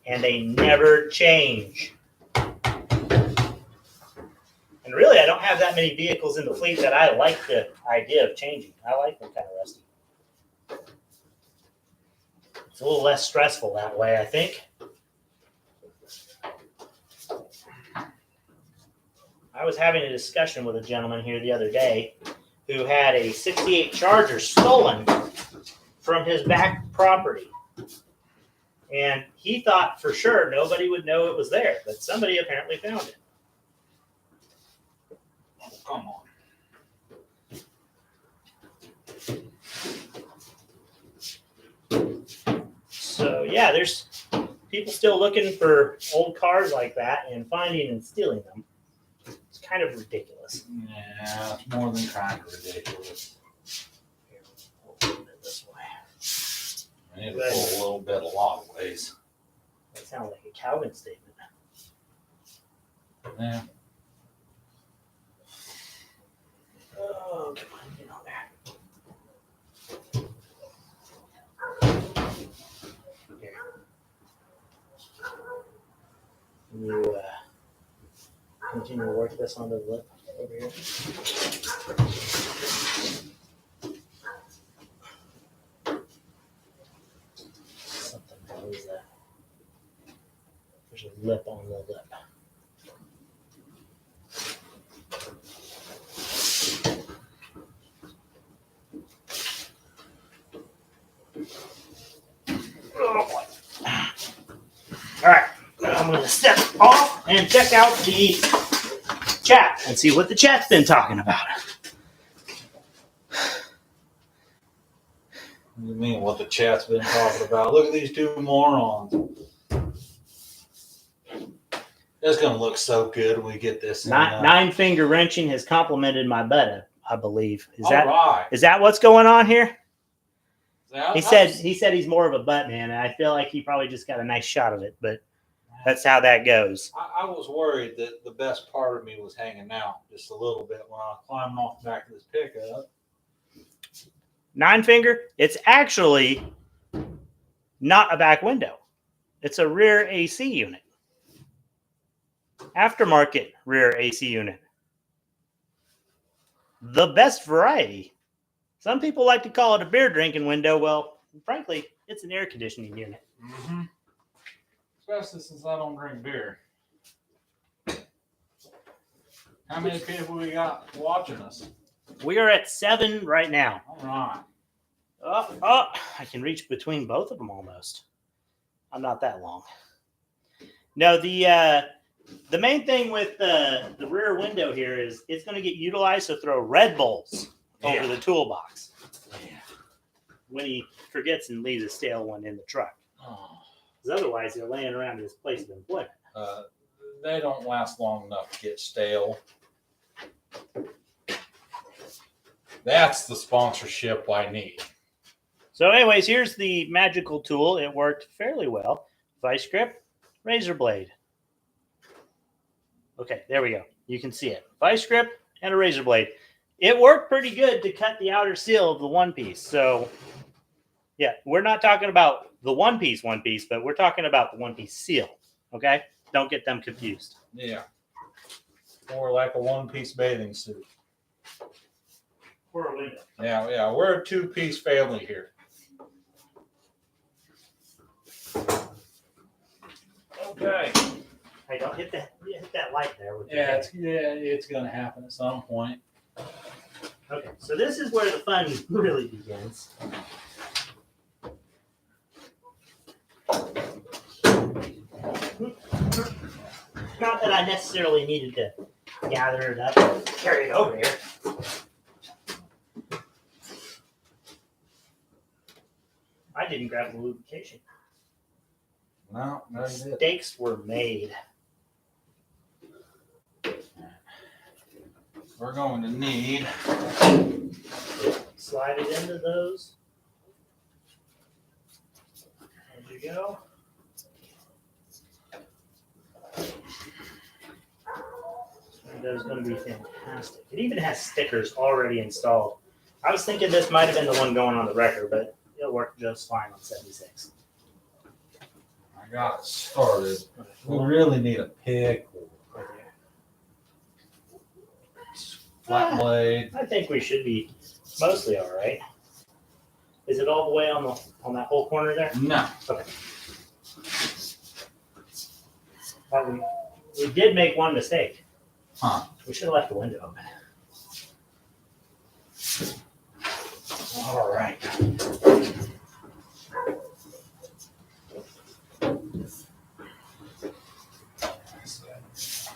and they never change. And really, I don't have that many vehicles in the fleet that I like the idea of changing. I like them kind of rusty. It's a little less stressful that way, I think. I was having a discussion with a gentleman here the other day who had a 68 Charger stolen from his back property. And he thought for sure nobody would know it was there, but somebody apparently found it. Oh, come on. So yeah, there's people still looking for old cars like that and finding and stealing them. It's kind of ridiculous. Yeah, it's more than kind of ridiculous. Here, we'll pull a little bit this way. I need to pull a little bit a lot of ways. That sounds like a Calvin statement. Yeah. Oh, come on, get on there. Here. Can you continue to work this onto the lip over here? Something, what is that? There's a lip on the lip. All right, I'm going to step off and check out the chat and see what the chat's been talking about. What do you mean what the chat's been talking about? Look at these two morons. It's going to look so good when we get this. Nine finger wrenching has complimented my butt, I believe. Is right. that what's going on here? Now, He said he's more of a butt man, and I feel like he probably just got a nice shot of it, but that's how that goes. I was worried that the best part of me was hanging out just a little bit when I was climbing off the back of this pickup. Nine finger, it's actually not a back window. It's a rear AC unit. Aftermarket rear AC unit. the best variety. Some people like to call it a beer drinking window. Well, frankly, it's an air conditioning unit. Mm-hmm. Especially since I don't drink beer. How many people we got watching us? We are at 7 right now. All right. Oh, I can reach between both of them almost. I'm not that long. No, the main thing with the rear window here is it's going to get utilized to throw Red Bulls over the toolbox. Yeah. When he forgets and leaves a stale one in the truck. Because otherwise they're laying around his place of employment. They don't last long enough to get stale. That's the sponsorship I need. So anyways, here's the magical tool. It worked fairly well. Vice grip, razor blade. Okay, there we go. You can see it. Vice grip and a razor blade. It worked pretty good to cut the outer seal of the one piece. So yeah, we're not talking about the one piece, but we're talking about the one piece seal. Okay? Don't get them confused. Yeah. Or like a one-piece bathing suit. Or a window. Yeah. We're a two-piece family here. Okay. Hey, don't hit that light there. It's gonna happen at some point. Okay, so this is where the fun really begins. Not that I necessarily needed to gather it up and carry it over here. I didn't grab the lubrication. No, you didn't. Mistakes were made. We're going to need. Slide it into those. There you go. Window's going to be fantastic. It even has stickers already installed. I was thinking this might have been the one going on the wrecker, but it'll work just fine on 76. I got it started. We really need a pick. Flat blade. I think we should be mostly all right. Is it all the way on that whole corner there? No. Okay. We did make one mistake. Huh. We should have left the window open. All right.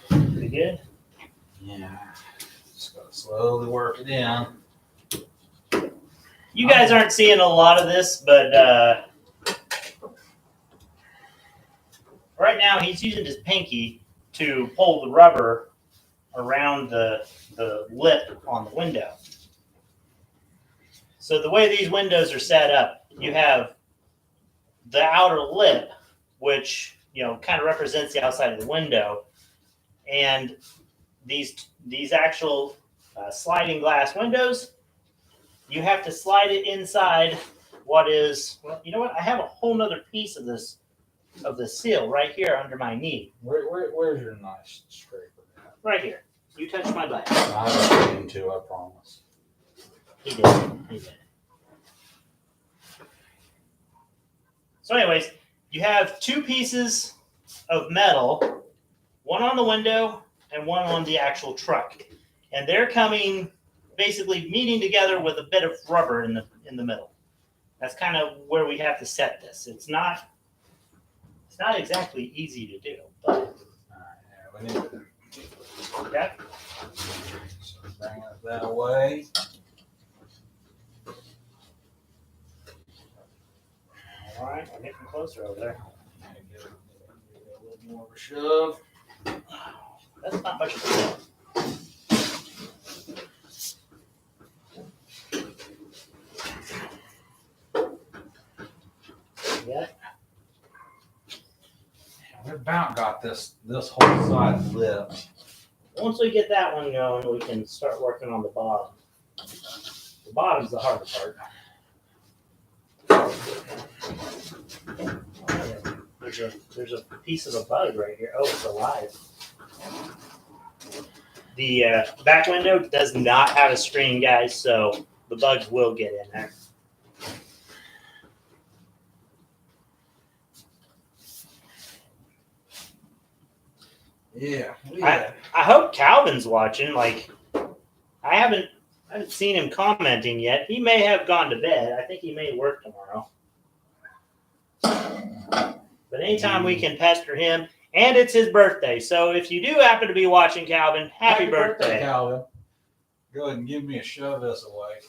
Pretty good? Yeah. Just gotta slowly work it in. You guys aren't seeing a lot of this, but right now he's using his pinky to pull the rubber around the lip on the window. So the way these windows are set up, you have the outer lip, which kind of represents the outside of the window, and these actual sliding glass windows. You have to slide it inside what is, well, you know what? I have a whole nother piece of this seal right here under my knee. Where's your nice scraper at? Right here. You touch my butt. I don't mean to, I promise. He did. So anyways, you have two pieces of metal, one on the window and one on the actual truck. And they're coming, basically meeting together with a bit of rubber in the middle. That's kind of where we have to set this. It's not exactly easy to do, but We need to okay. so bring that away. All right, I'm getting closer over there. Give it a little more of a shove. That's not much of a deal. Yeah. We about got this whole side flipped. Once we get that one going, we can start working on the bottom. The bottom's the hard part. There's a piece of a bug right here. Oh, it's alive. The back window does not have a screen, guys, so the bugs will get in there. Yeah. I hope Calvin's watching. Like, I haven't seen him commenting yet. He may have gone to bed. I think he may work tomorrow. But anytime we can pester him, and it's his birthday. So if you do happen to be watching, Calvin, happy birthday. Calvin. Go ahead and give me a shove this away.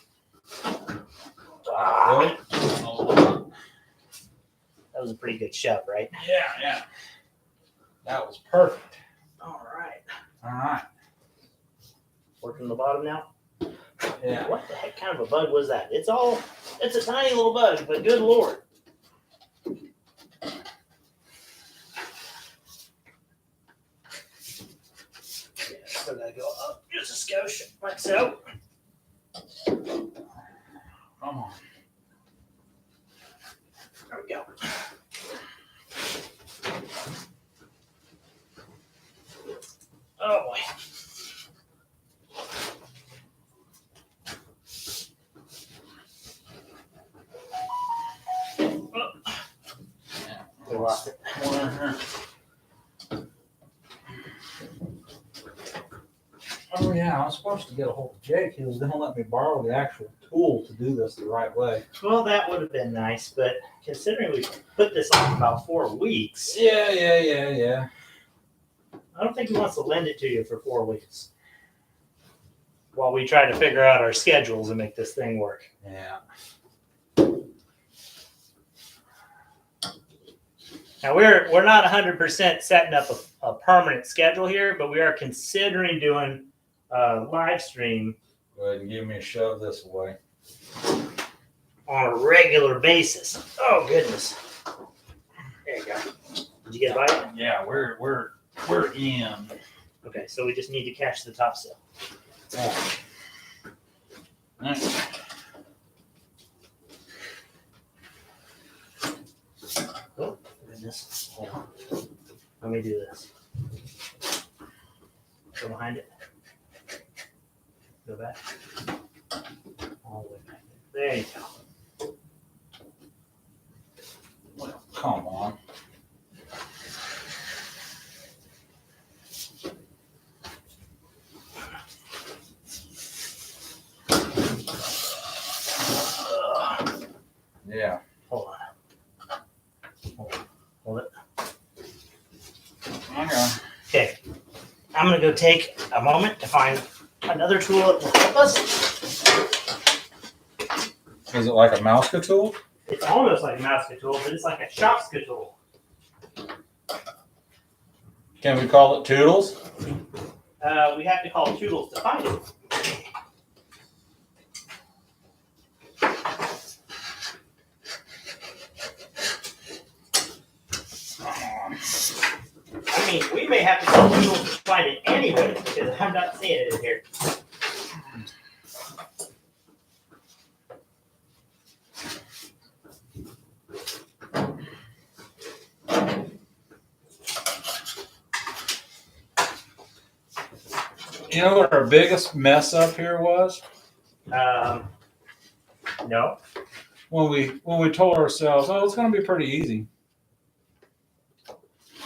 Ah, Oh, that was a pretty good shove, right? yeah. That was perfect. All right. All right. Working the bottom now. Yeah. What the heck kind of a bug was that? It's a tiny little bug, but good Lord. Yeah, still gotta go up just a skosh, like so. Come on. There we go. Oh boy. We lost it. Oh yeah, I was supposed to get a hold of Jake. He was gonna let me borrow the actual tool to do this the right way. Well, that would have been nice, but considering we put this on about 4 weeks, Yeah. I don't think he wants to lend it to you for 4 weeks while we try to figure out our schedules and make this thing work. Yeah. Now we're not 100% setting up a permanent schedule here, but we are considering doing a live stream Go ahead and give me a shove this away. on a regular basis. Oh goodness! There you go. Did you get a bite? Yeah, we're in. Okay, so we just need to catch the top sail. Nice. Oh goodness! Hold on. Let me do this. Go behind it. Go back. All the way back. There you go. Well, come on. Yeah. Hold on. Hold it. Okay. Okay. I'm gonna go take a moment to find another tool that will help us. Is it like a mouse tool? It's almost like a mouse tool, but it's like a shop tool. Can we call it Toodles? We have to call Toodles to find it. I mean, we may have to call Toodles to find it anyway, because I'm not seeing it in here. You know what our biggest mess up here was? No. When we told ourselves, oh, it's gonna be pretty easy.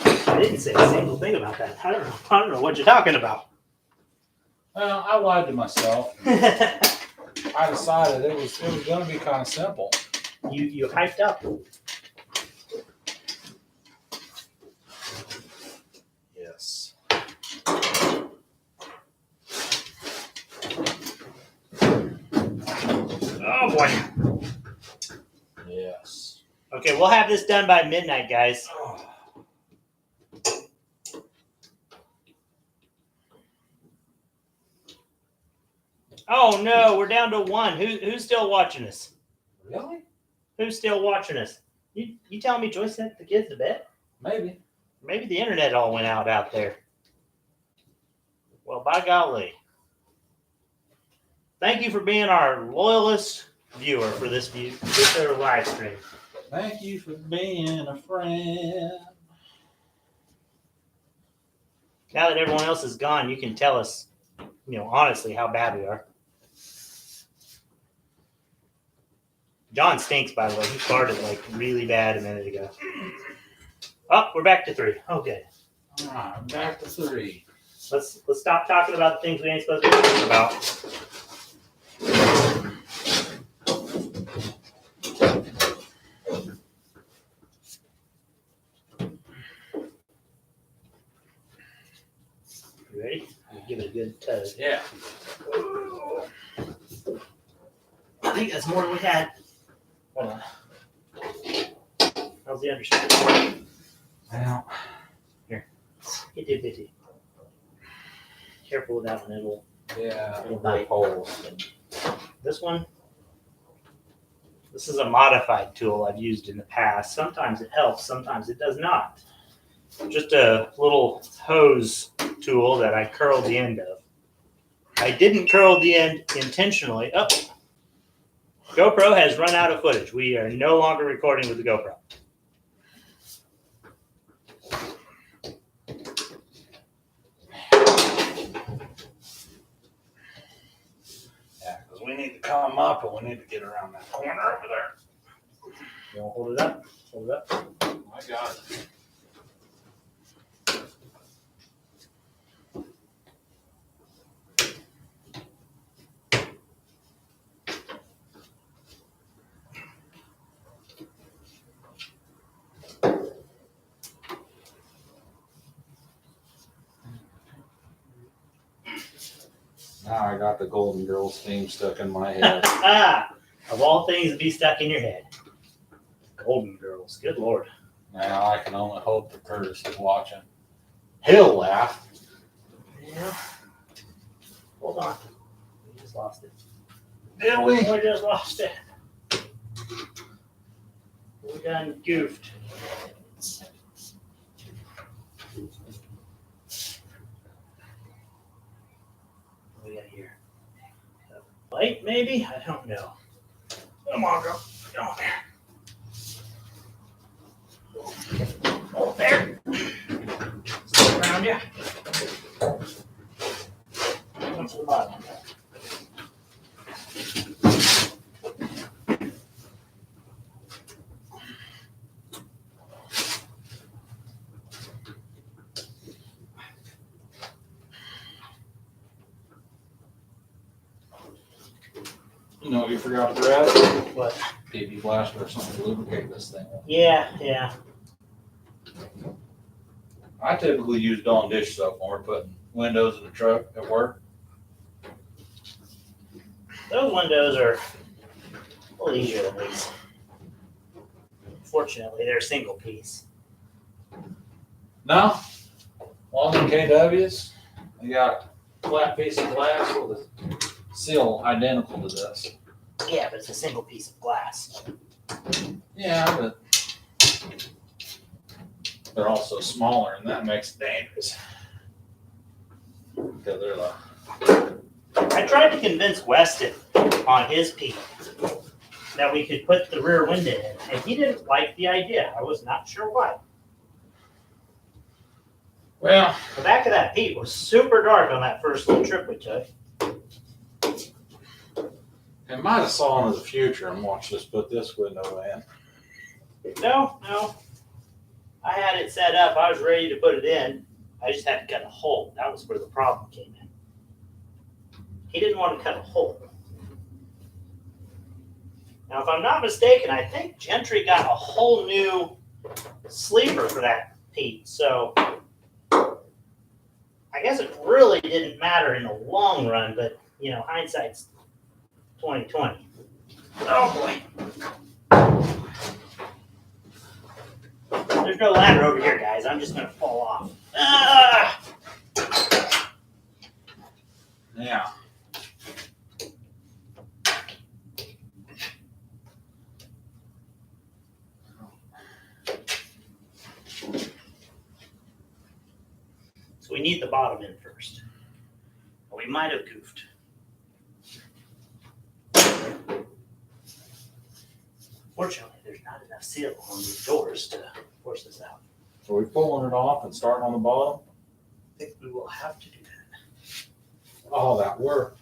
I didn't say a single thing about that. I don't know what you're talking about. Well, I lied to myself. I decided it was gonna be kind of simple. You hyped up. Yes. Oh boy. Yes. Okay, we'll have this done by midnight, guys. Oh no, we're down to 1. Who's still watching us? Really? Who's still watching us? You telling me Joyce sent the kids to bed? Maybe. Maybe the internet all went out there. Well, by golly. Thank you for being our loyalist viewer for this live stream. Thank you for being a friend. Now that everyone else is gone, you can tell us honestly, how bad we are. John stinks, by the way. He farted like really bad a minute ago. Oh, we're back to 3. Okay. All right, back to 3. Let's stop talking about the things we ain't supposed to be talking about. You ready? Give it a good tug. Yeah. I think that's more than we had. Hold on. How's the underside? Well, Get it. Careful with that one. yeah, It'll bite bite. holes. This one. This is a modified tool I've used in the past. Sometimes it helps, sometimes it does not. Just a little hose tool that I curled the end of. I didn't curl the end intentionally. Oh, GoPro has run out of footage. We are no longer recording with the GoPro. Yeah, because we need to come up and we need to get around that corner over there. You want to hold it up? Hold it up. I got it. Now I got the Golden Girls theme stuck in my head. Of all things to be stuck in your head. Golden Girls. Good Lord. Now I can only hope that Curtis is watching. He'll laugh. Yeah. Hold on. We just lost it. Did we? We just lost it. We done goofed. What do we got here? Light, maybe? I don't know. Come on, girl. Come on there. Oh, there. Stick around you. Come to the bottom. You know what you forgot to grab? What? PB blaster or something to lubricate this thing. Yeah. I typically use Dawn dish soap when we're putting windows in the truck at work. Those windows are a little easier than these. Fortunately, they're a single piece. No, all them KWs, they got a flat piece of glass with a seal identical to this. Yeah, but it's a single piece of glass. Yeah, but they're also smaller, and that makes it dangerous. Because they're like, I tried to convince Weston on his P that we could put the rear window in, and he didn't like the idea. I was not sure why. well, The back of that Pete was super dark on that first little trip we took. it might have saw into the future and watched us put this window in. No. I had it set up. I was ready to put it in. I just had to cut a hole. That was where the problem came in. He didn't want to cut a hole. Now, if I'm not mistaken, I think Gentry got a whole new sleeper for that Pete. So I guess it really didn't matter in the long run, but hindsight's 2020. Oh boy. There's no ladder over here, guys. I'm just gonna fall off. Ah! Yeah. So we need the bottom in first. We might have goofed. Fortunately, there's not enough seal on these doors to force this out. Are we pulling it off and starting on the bottom? I think we will have to do that. All that work.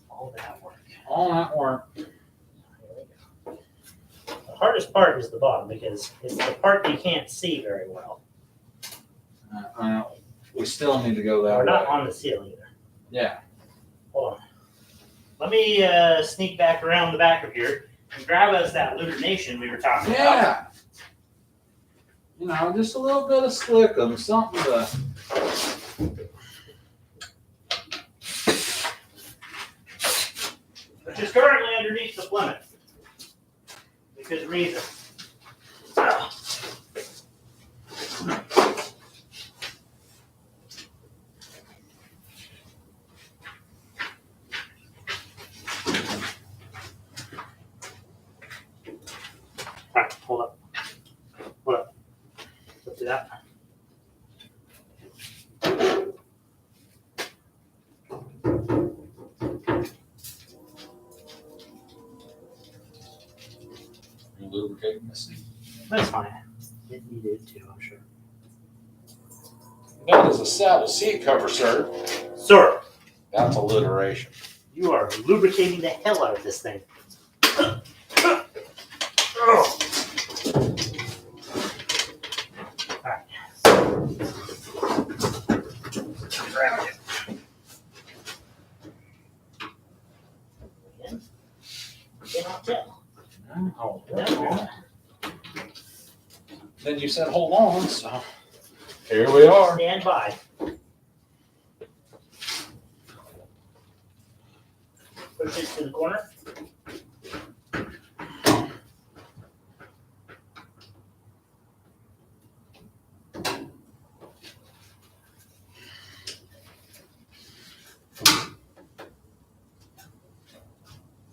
All that work. All that work. There we go. The hardest part is the bottom because it's the part you can't see very well. We still need to go that We're not way. on the seal either. Yeah. Hold on. Let me sneak back around the back of here and grab us that lubrication we were talking about. Yeah. You know, just a little bit of slickum, something to. Which is currently underneath the Plymouth. Because reason. Alright, hold up. Hold up. Let's do that. You lubricating this thing. That's fine. You did too, I'm sure. That is a saddle seat cover, sir. Sir, That's alliteration. you are lubricating the hell out of this thing. Alright. Grab it. Again. Cannot tell. Oh, No. Then you said hold on, so here we are. Stand by. Push it to the corner.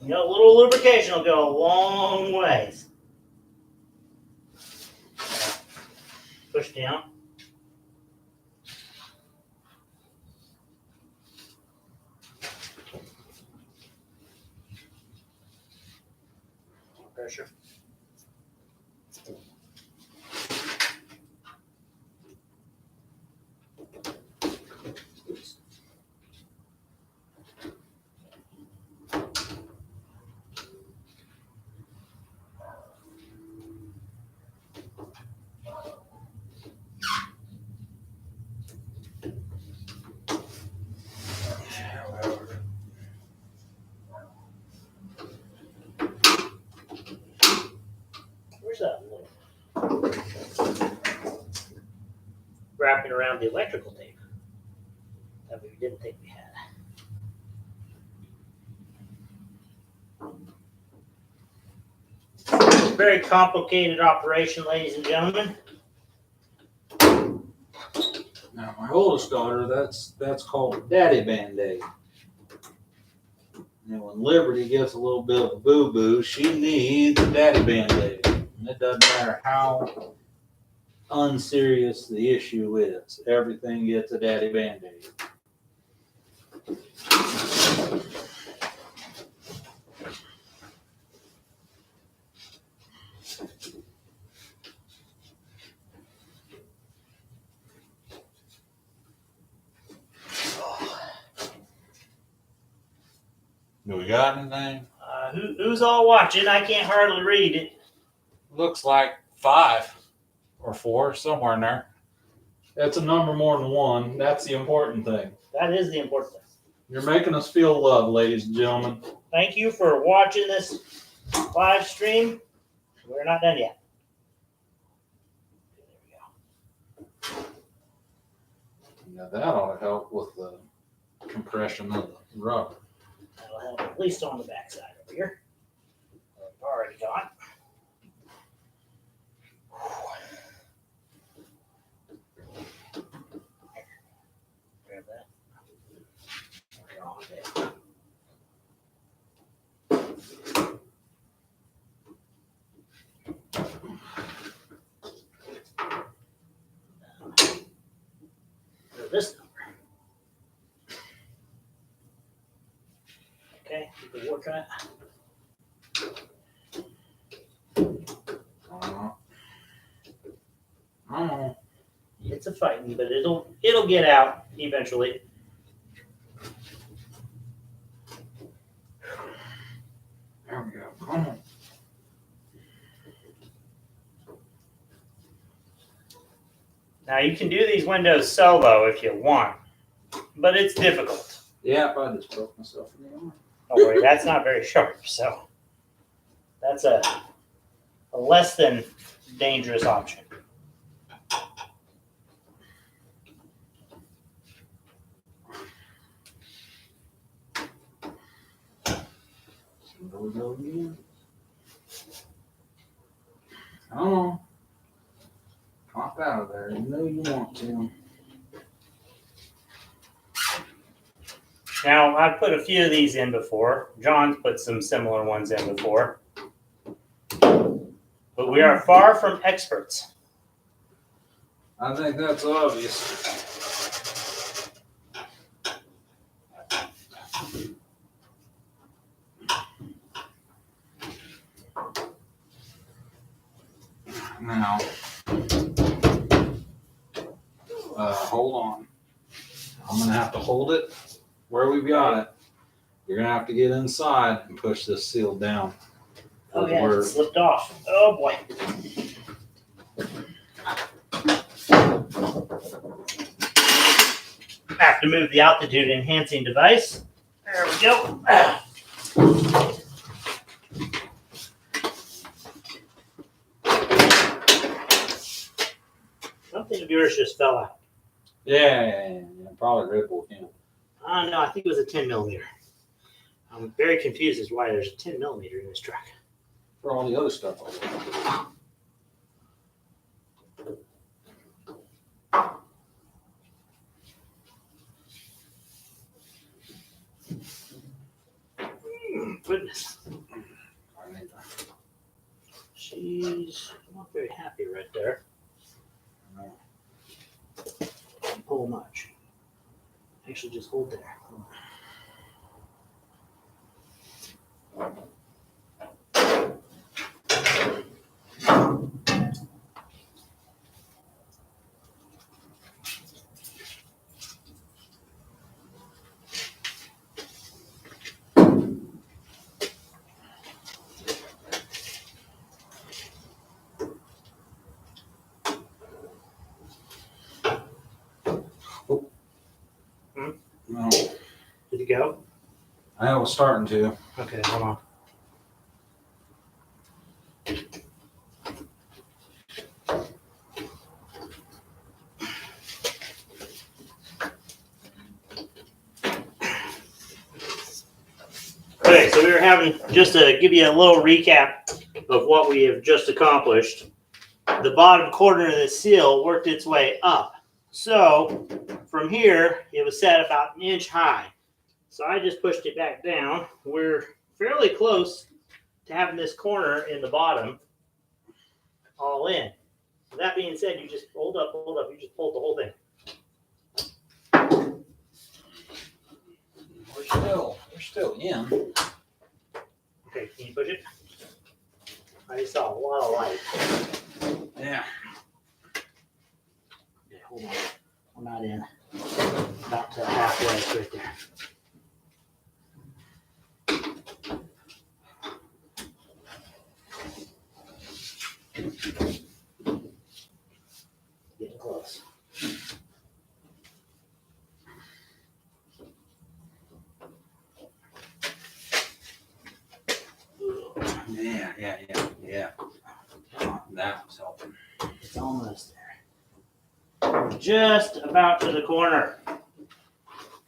You know, a little lubrication will go a long ways. Push down. Pressure. Oops. Where's that little wrapping around the electrical tape that we didn't think we had? Very complicated operation, ladies and gentlemen. Now, my oldest daughter, that's called a daddy band-aid. And when Liberty gets a little bit of a boo-boo, she needs a daddy band-aid. And it doesn't matter how unserious the issue is. Everything gets a daddy band-aid. Do we got anything? Who's all watching? I can't hardly read it. Looks like 5 or 4, somewhere in there. That's a number more than one. That's the important thing. That is the important thing. You're making us feel loved, ladies and gentlemen. Thank you for watching this live stream. We're not done yet. There we go. Yeah, that ought to help with the compression of the rubber. That'll help at least on the backside over here. We've already got. Grab that. Okay. This number. Okay, you can work on it. Oh, It's a fighting, but it'll get out eventually. Now you can do these windows solo if you want, but it's difficult. Yeah, I just broke myself in the arm. Don't worry, that's not very sharp, so that's a less than dangerous option. There we go again. Oh, pop out of there. You know you want to. Now, I've put a few of these in before. John's put some similar ones in before. But we are far from experts. I think that's obvious. Now, hold on. I'm gonna have to hold it where we've got it. You're gonna have to get inside and push this seal down. Oh yeah, it slipped off. Oh boy. Have to move the altitude enhancing device. There we go. Something of yours just fell out. Yeah. Probably ripple him. No, I think it was a 10 millimeter. I'm very confused as to why there's a 10 millimeter in this truck. For all the other stuff. Goodness. She's not very happy right there. Don't pull much. Actually, just hold there. No, Did it go? I was starting to. Okay, hold on. Okay, so we were having, just to give you a little recap of what we have just accomplished. The bottom corner of the seal worked its way up. So from here, it was set about an inch high. So I just pushed it back down. We're fairly close to having this corner in the bottom all in. So that being said, you just hold up, you just pulled the whole thing. We're still in. Okay, can you push it? I just saw a lot of light. Yeah. Okay, hold on. We're not in. About to halfway, it's right there. Getting close. Yeah. That was helping. It's almost there. We're just about to the corner.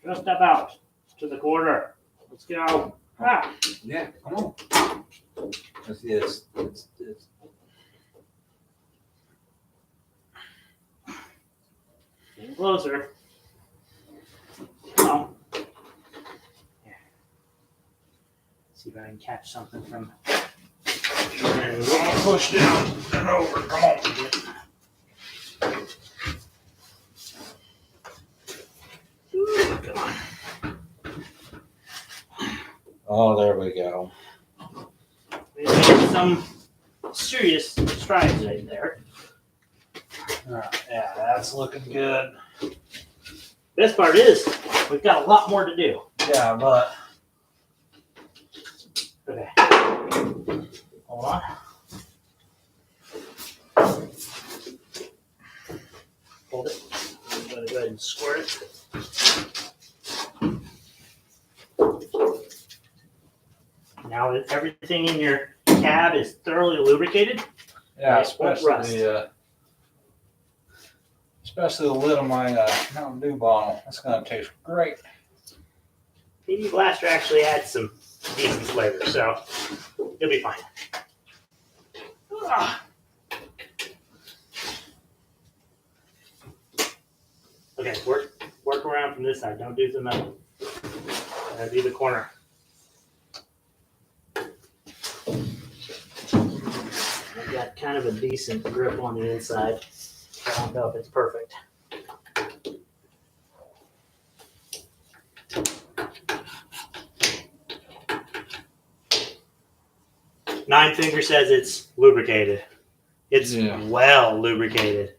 Just about to the corner. Let's go. Ah. Yeah, come on. It's Getting closer. Come on. Here. See if I can catch something from. push down and over. Come on. Ooh, come on. Oh, there we go. We made some serious strides right there. Yeah, that's looking good. Best part is, we've got a lot more to do. Yeah, but Okay. Hold on. Hold it. I'm going to go ahead and squirt it. Now that everything in your cab is thoroughly lubricated, Yeah, it won't rust. Especially the lid of my Mountain Dew bottle. That's gonna taste great. PB Blaster actually adds some decent flavor, so you'll be fine. Ah. Okay, work around from this side. Don't do the middle. Do the corner. I've got kind of a decent grip on the inside. I don't know if it's perfect. Nine Finger says it's lubricated. It's well lubricated.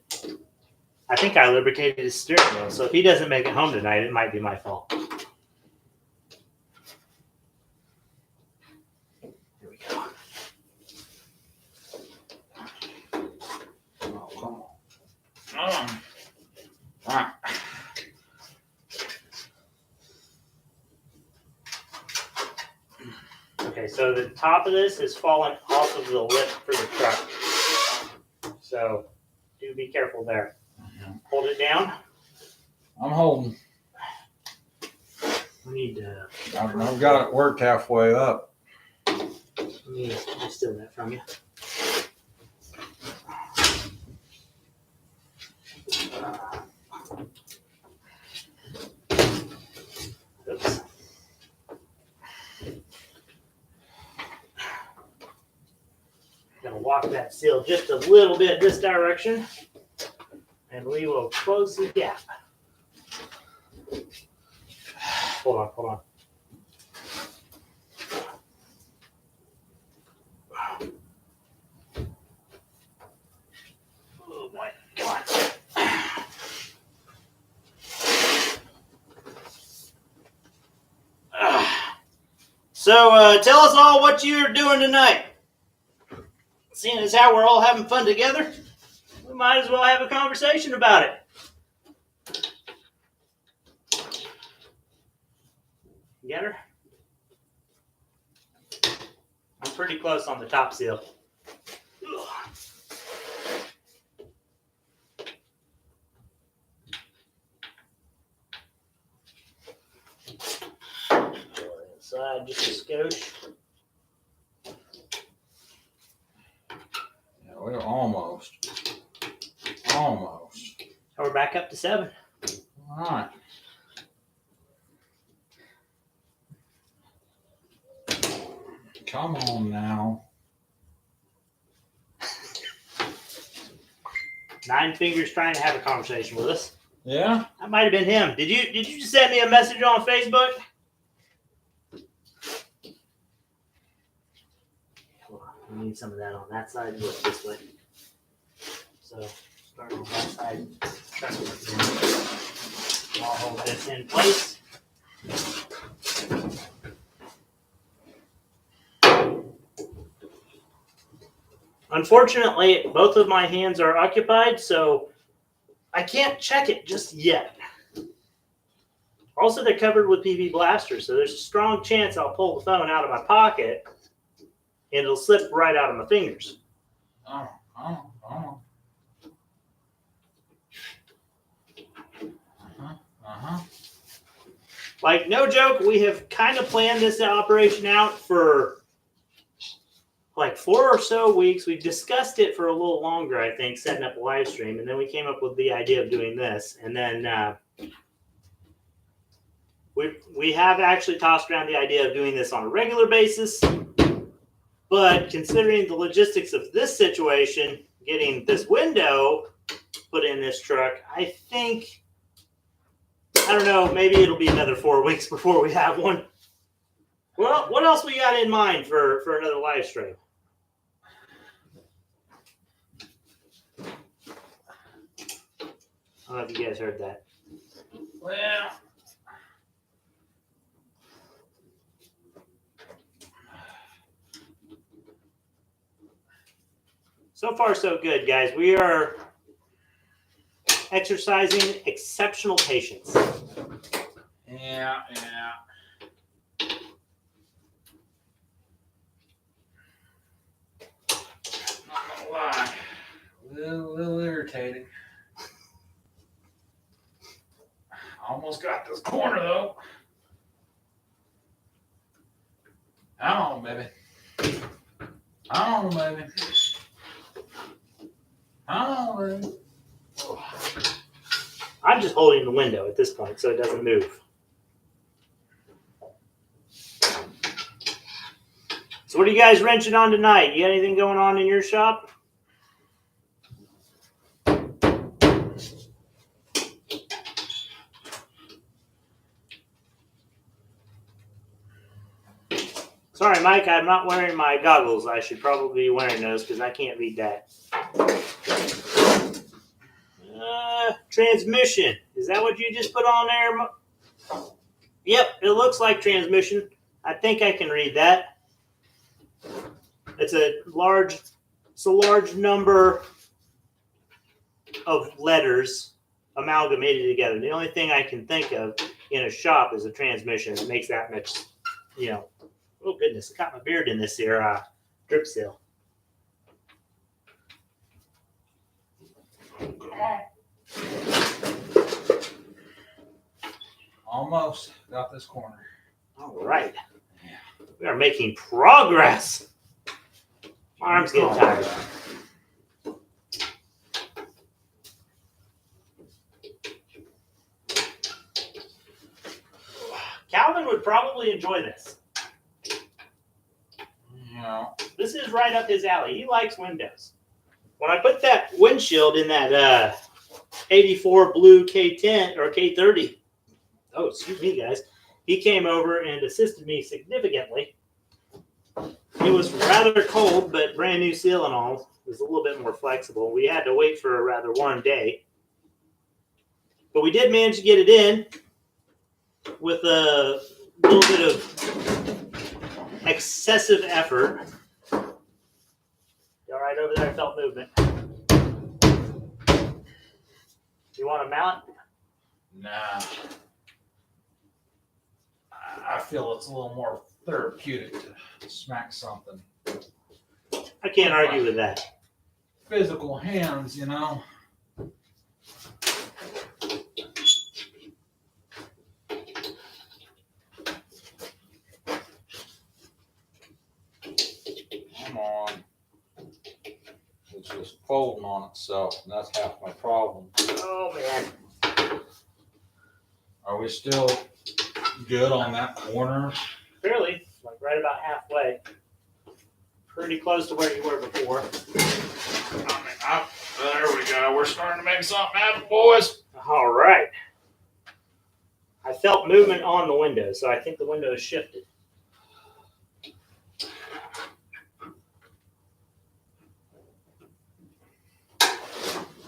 I think I lubricated his steering wheel, so if he doesn't make it home tonight, it might be my fault. Here we go. Oh, come on. Ah. Okay, so the top of this is falling off of the lip for the truck. So do be careful there. Hold it down. I'm holding. We need to. I've got it worked halfway up. Let me steal that from you. Oops. Gonna walk that seal just a little bit this direction, and we will close the gap. Hold on. Oh boy, come on. So tell us all what you're doing tonight. Seeing as how we're all having fun together, we might as well have a conversation about it. Get her? I'm pretty close on the top seal. Inside just a skosh. Yeah, we're almost. Almost. And we're back up to 7. All right. Come on now. Nine Fingers trying to have a conversation with us. Yeah? That might have been him. Did you just send me a message on Facebook? Hold on. We need some of that on that side and look this way. So start on that side. I'll hold this in place. Unfortunately, both of my hands are occupied, so I can't check it just yet. Also, they're covered with PB Blaster, so there's a strong chance I'll pull the phone out of my pocket and it'll slip right out of my fingers. Oh. Like, no joke, we have kind of planned this operation out for like 4 or so weeks. We've discussed it for a little longer, I think, setting up a live stream, and then we came up with the idea of doing this. And then we have actually tossed around the idea of doing this on a regular basis, but considering the logistics of this situation, getting this window put in this truck, I think, I don't know, maybe it'll be another 4 weeks before we have one. Well, what else we got in mind for another live stream? I don't know if you guys heard that. Well. So far, so good, guys. We are exercising exceptional patience. Yeah. Not gonna lie, a little irritating. Almost got this corner though. Come on, baby. Come on, baby. Come on, baby. I'm just holding the window at this point so it doesn't move. So what are you guys wrenching on tonight? You got anything going on in your shop? Sorry, Mike, I'm not wearing my goggles. I should probably be wearing those because I can't read that. Transmission. Is that what you just put on there? Yep, it looks like transmission. I think I can read that. It's a large number of letters amalgamated together. The only thing I can think of in a shop is a transmission. It makes that much, oh goodness, I got my beard in this here drip seal. Almost got this corner. All right. We are making progress. My arm's getting tired. Calvin would probably enjoy this. Yeah. This is right up his alley. He likes windows. When I put that windshield in that 84 blue K10 or K30, oh, excuse me, guys, he came over and assisted me significantly. It was rather cold, but brand new seal and all. It was a little bit more flexible. We had to wait for a rather warm day. But we did manage to get it in with a little bit of excessive effort. You all right over there? I felt movement. You want to mount? Nah. I feel it's a little more therapeutic to smack something. I can't argue with that. Physical hands, Come on. It's just folding on itself, and that's half my problem. Oh, man. Are we still good on that corner? Fairly, like right about halfway. Pretty close to where you were before. There we go. We're starting to make something happen, boys. All right. I felt movement on the window, so I think the window is shifted.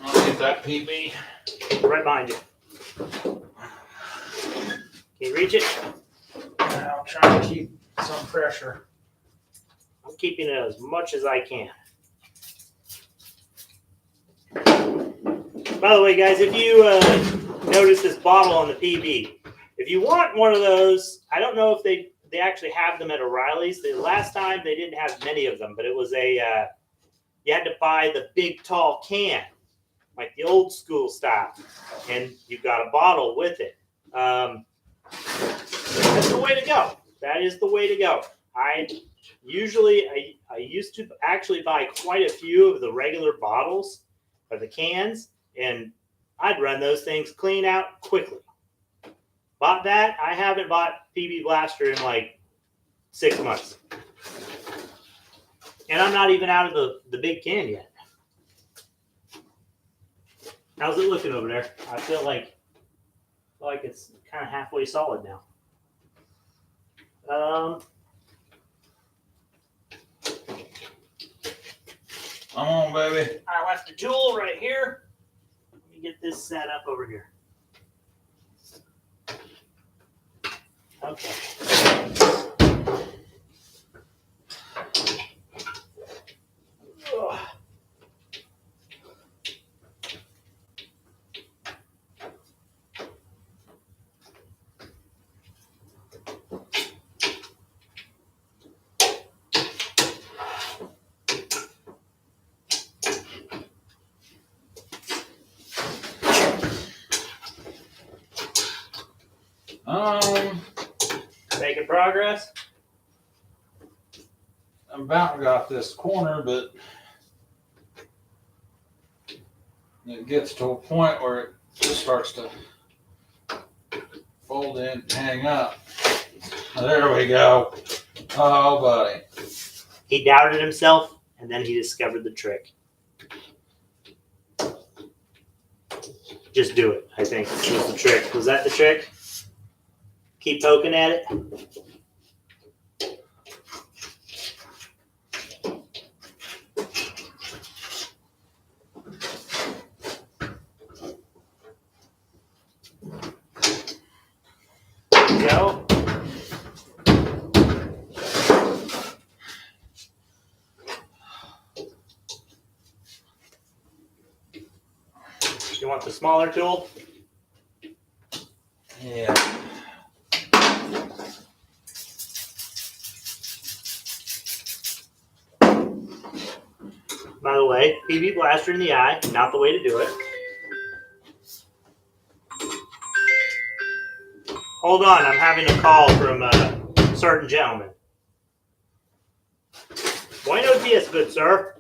I'll get that PB. Right behind you. Can you reach it? I'll try to keep some pressure. I'm keeping it as much as I can. By the way, guys, if you notice this bottle on the PB, if you want one of those, I don't know if they actually have them at O'Reilly's. The last time they didn't have many of them, but it was you had to buy the big tall can, like the old school style, and you've got a bottle with it. That's the way to go. That is the way to go. I used to actually buy quite a few of the regular bottles or the cans, and I'd run those things clean out quickly. Bought that. I haven't bought PB Blaster in like 6 months. And I'm not even out of the big can yet. How's it looking over there? I feel like it's kind of halfway solid now. Come on, baby. I left the jewel right here. Let me get this set up over here. Okay. Making progress? I'm about got this corner, but it gets to a point where it just starts to fold in and hang up. There we go. Oh, buddy. He doubted himself, and then he discovered the trick. Just do it, I think, was the trick. Was that the trick? Keep poking at it. There you go. You want the smaller tool? Yeah. By the way, PB blaster in the eye, not the way to do it. Hold on, I'm having a call from a certain gentleman. Buenos dias, good sir.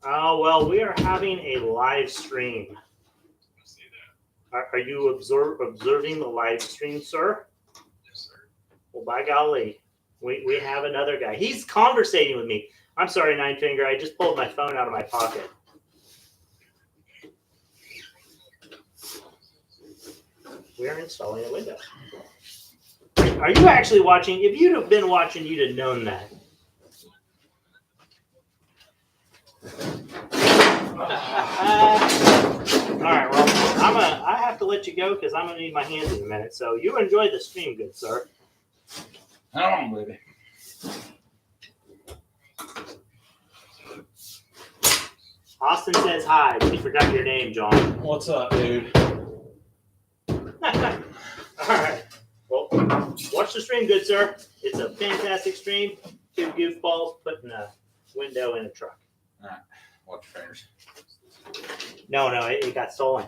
Oh, well, we are having a live stream. Are you observing the live stream, sir? Yes, sir. Well, by golly, we have another guy. He's conversating with me. I'm sorry, Nine Finger. I just pulled my phone out of my pocket. We are installing a window. Are you actually watching? If you'd have been watching, you'd have known that. All right, well, I have to let you go because I'm gonna need my hands in a minute. So you enjoy the stream, good sir. How long, baby? Austin says hi, but he forgot your name, John. What's up, dude? All right. Well, watch the stream, good sir. It's a fantastic stream. Two goofballs putting a window in a truck. All right. Watch your fingers. No, it got stolen.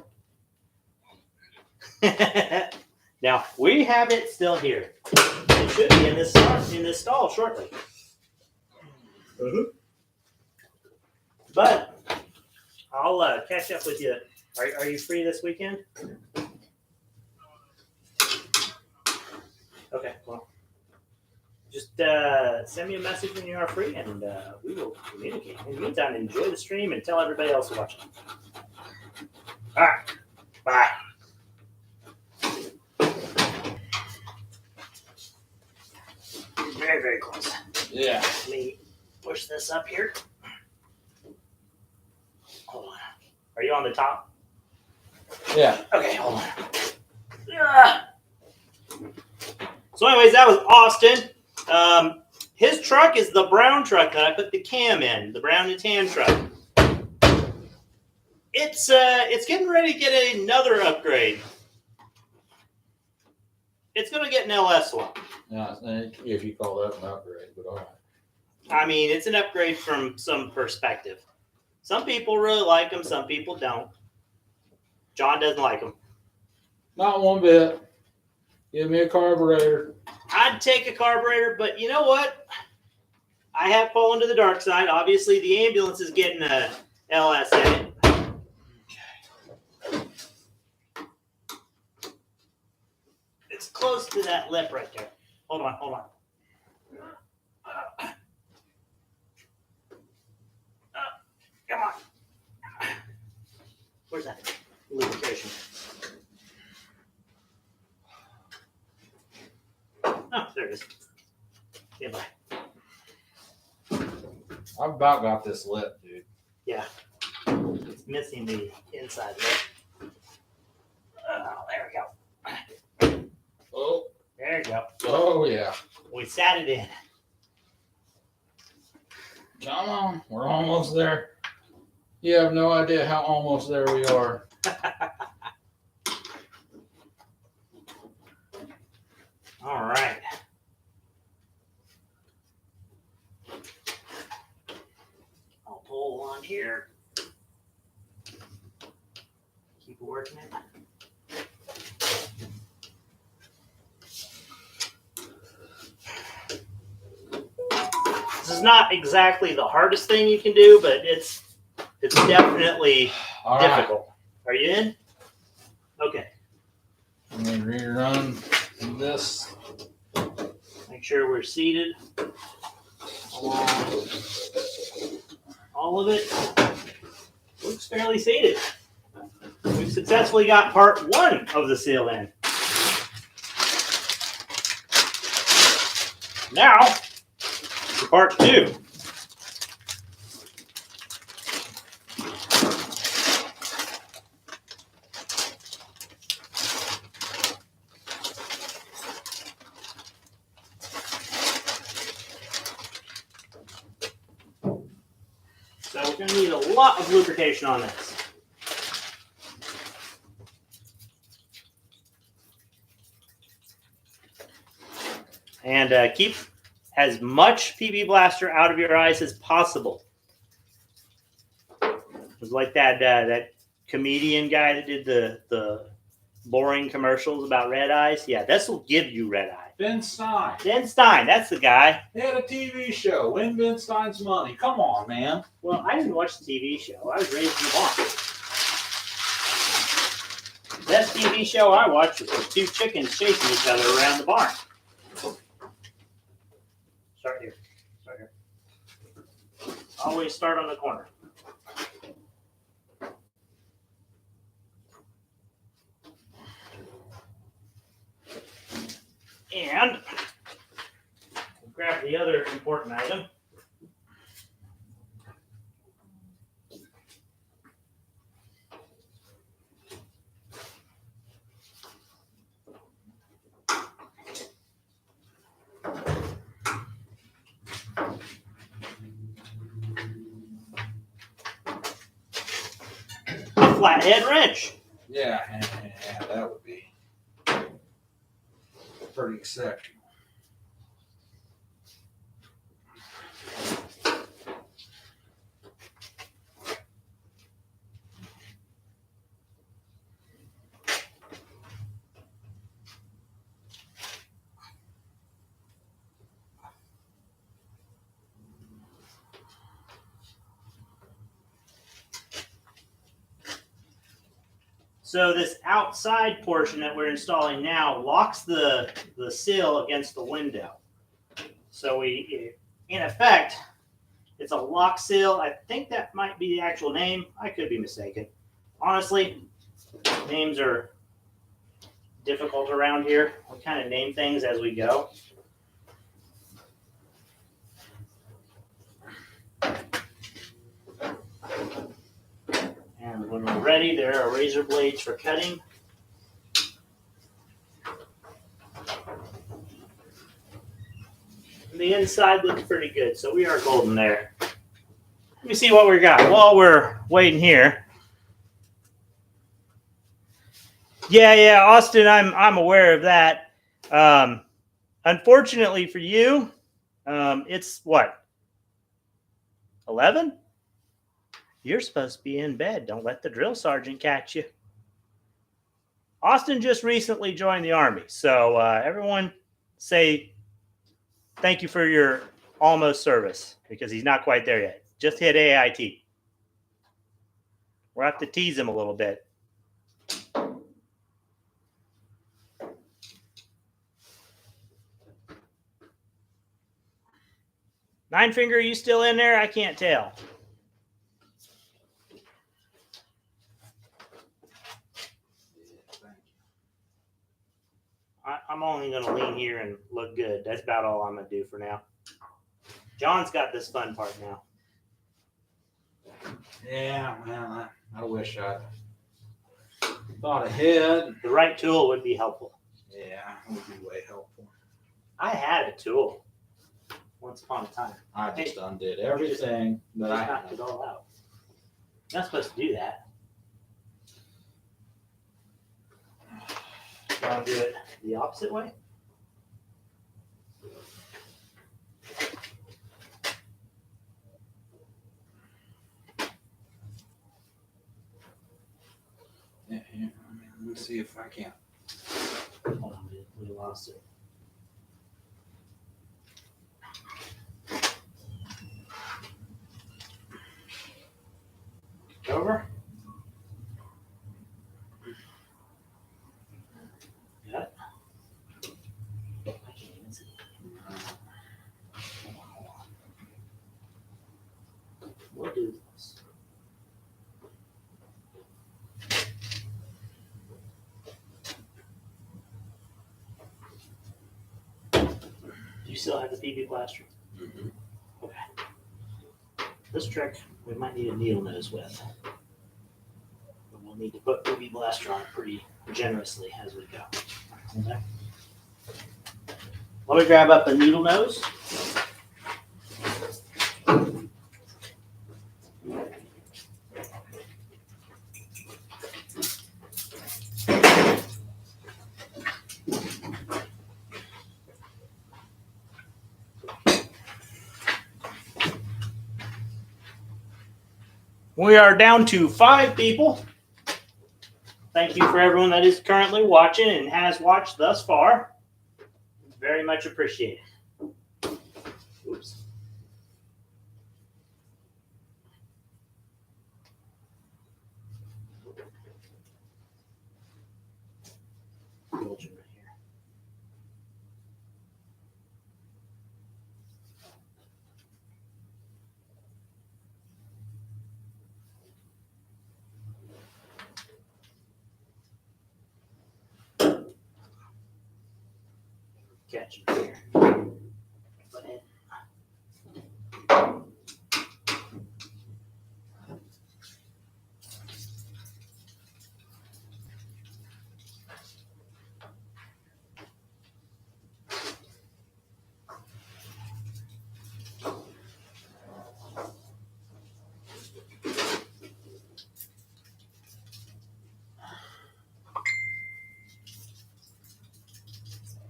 Now we have it still here. It should be in this stall shortly. But I'll catch up with you. Are you free this weekend? Okay, well, just send me a message when you are free, and we will communicate. In the meantime, enjoy the stream and tell everybody else to watch it. All right, bye. Very, very close. Yeah. Let me push this up here. Hold on. Are you on the top? Yeah. Okay, hold on. So anyways, that was Austin. His truck is the brown truck that I put the cam in, the brown and tan truck. It's getting ready to get another upgrade. It's going to get an LS one. Yeah, if you call that an upgrade, but all right. I mean, it's an upgrade from some perspective. Some people really like them, some people don't. John doesn't like them. Not one bit. Give me a carburetor. I'd take a carburetor, but you know what? I have fallen to the dark side. Obviously, the ambulance is getting a LS in it. It's close to that lip right there. Hold on. Come on. Where's that lubrication? Oh, there it is. Stand by. I've about got this lip, dude. Yeah. It's missing the inside lip. Oh, there we go. Oh. There you go. Oh, yeah. We sat it in. Come on. We're almost there. You have no idea how almost there we are. All right. I'll pull on here. Keep working it. is not exactly the hardest thing you can do, but it's definitely All right. difficult. Are you in? Okay. Let me rerun this. Make sure we're seated along all of it. Looks fairly seated. We've successfully got part 1 of the seal in. Now, for part 2. So we're going to need a lot of lubrication on this. And keep as much PB Blaster out of your eyes as possible. It was like that comedian guy that did the boring commercials about red eyes. Yeah, this will give you red eye. Ben Stein. Ben Stein, that's the guy. They had a TV show. Win Ben Stein's money. Come on, man. Well, I didn't watch the TV show. I was raised in the barn. Best TV show I watched was the 2 chickens chasing each other around the barn. Start here. Start here. Always start on the corner. And we'll grab the other important item. A flathead wrench. Yeah, that would be pretty exceptional. So this outside portion that we're installing now locks the sill against the window. So in effect, it's a lock sill. I think that might be the actual name. I could be mistaken. Honestly, names are difficult around here. We kind of name things as we go. And when we're ready, there are razor blades for cutting. The inside looks pretty good, so we are golden there. Let me see what we got while we're waiting here. Yeah, Austin, I'm aware of that. Unfortunately for you, it's what? 11? You're supposed to be in bed. Don't let the drill sergeant catch you. Austin just recently joined the Army, so everyone say thank you for your almost service, because he's not quite there yet. Just hit AIT. We'll have to tease him a little bit. Nine Finger, are you still in there? I can't tell. I'm only going to lean here and look good. That's about all I'm going to do for now. John's got this fun part now. Yeah, well, I wish I thought ahead. The right tool would be helpful. Yeah, it would be way helpful. I had a tool once upon a time. I just undid everything that I knocked had. it all out. You're not supposed to do that. You want to do it the opposite way? Yeah, I mean, let me see if I can. Hold on, we lost it. still have the PB blaster? Mhm. Okay. This trick we might need a needle nose with. But we'll need to put PB blaster on it pretty generously as we go. Okay. Let me grab up a needle nose. We are down to 5 people. Thank you for everyone that is currently watching and has watched thus far. Very much appreciated. Oops. Indulgent right here. Catch it here. Put it.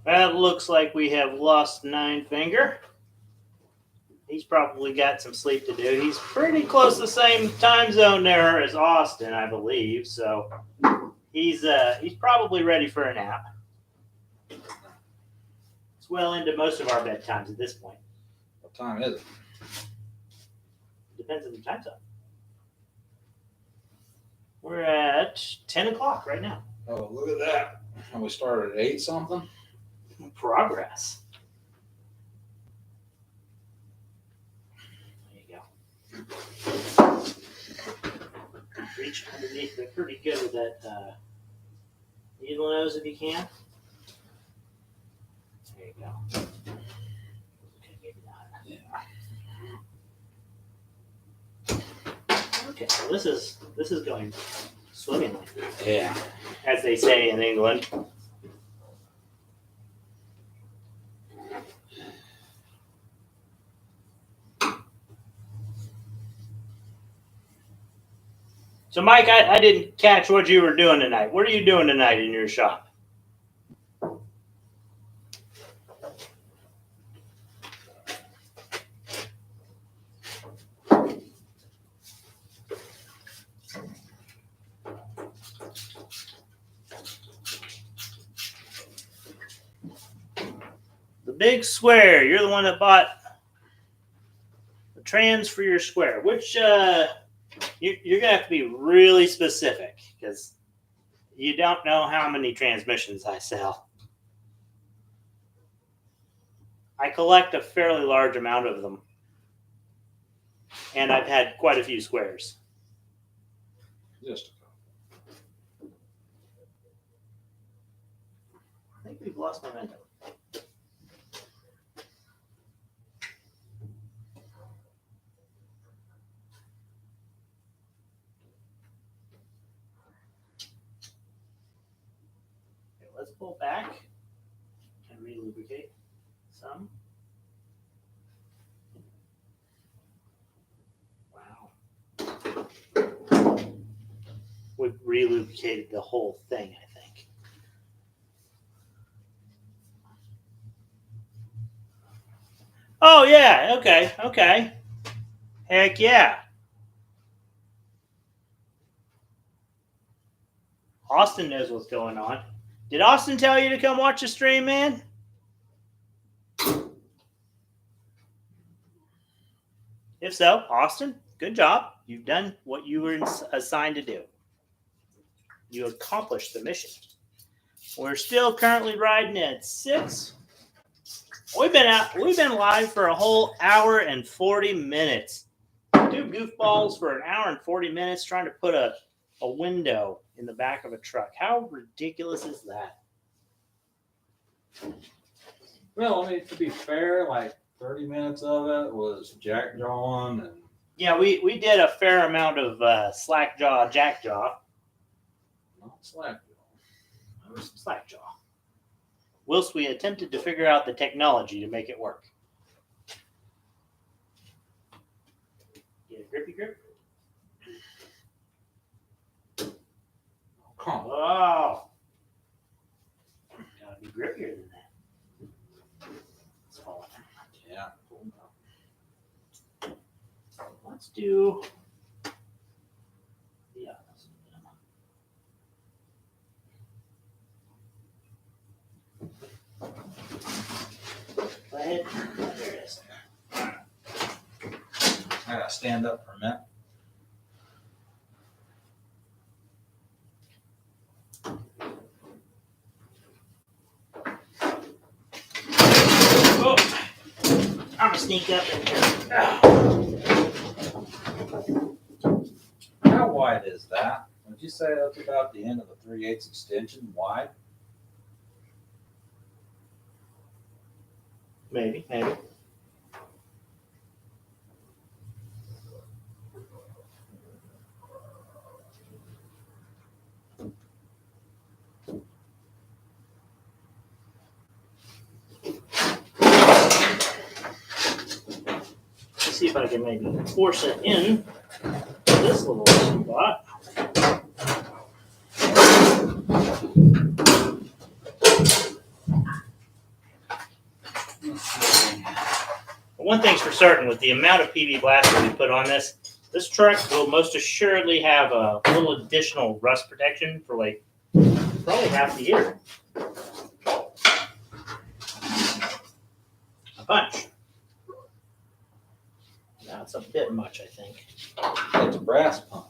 Well, it looks like we have lost 9 Finger. He's probably got some sleep to do. He's pretty close to the same time zone there as Austin, I believe. So he's probably ready for a nap. It's well into most of our bedtimes at this point. What time is it? Depends on the time zone. We're at 10 o'clock right now. Oh, look at that. And we started at 8 something? Progress. There you go. Reach underneath. They're pretty good with that needle nose if you can. There you go. Okay, maybe not. Yeah. Okay, so this is going swimmingly, Yeah. as they say in England. So, Mike, I didn't catch what you were doing tonight. What are you doing tonight in your shop? The big square. You're the one that bought the trans for your square. Which you're gonna have to be really specific because you don't know how many transmissions I sell. I collect a fairly large amount of them, and I've had quite a few squares. Just I think we've lost momentum. Okay, let's pull back and re-lubricate some. Wow. We've re-lubricated the whole thing, I think. Oh, yeah. Okay. Okay. Heck yeah. Austin knows what's going on. Did Austin tell you to come watch the stream, man? If so, Austin, good job. You've done what you were assigned to do. You accomplished the mission. We're still currently riding at 6. We've been live for a whole hour and 40 minutes. 2 goofballs for an hour and 40 minutes trying to put a window in the back of a truck. How ridiculous is that? Well, I mean, to be fair, like 30 minutes of it was jack jawing and Yeah, we did a fair amount of slack jaw, jack jaw. not slack There was some slack jaw. Whilst we attempted to figure out the technology to make it work. Get a grippy grip. jaw. Come on. Oh. Gotta be grippier than that. It's falling. Yeah. Let's do the opposite. Go ahead. There it is. I gotta stand up for a minute. Oh, I'm gonna sneak up in here. How wide is that? Would you say that's about the end of the 3/8 extension wide? Maybe. Let's see if I can maybe force it in this little spot. But one thing's for certain, with the amount of PV blaster we put on this truck will most assuredly have a little additional rust protection for like probably half the year. A bunch. That's a bit much, I think. It's a brass pump.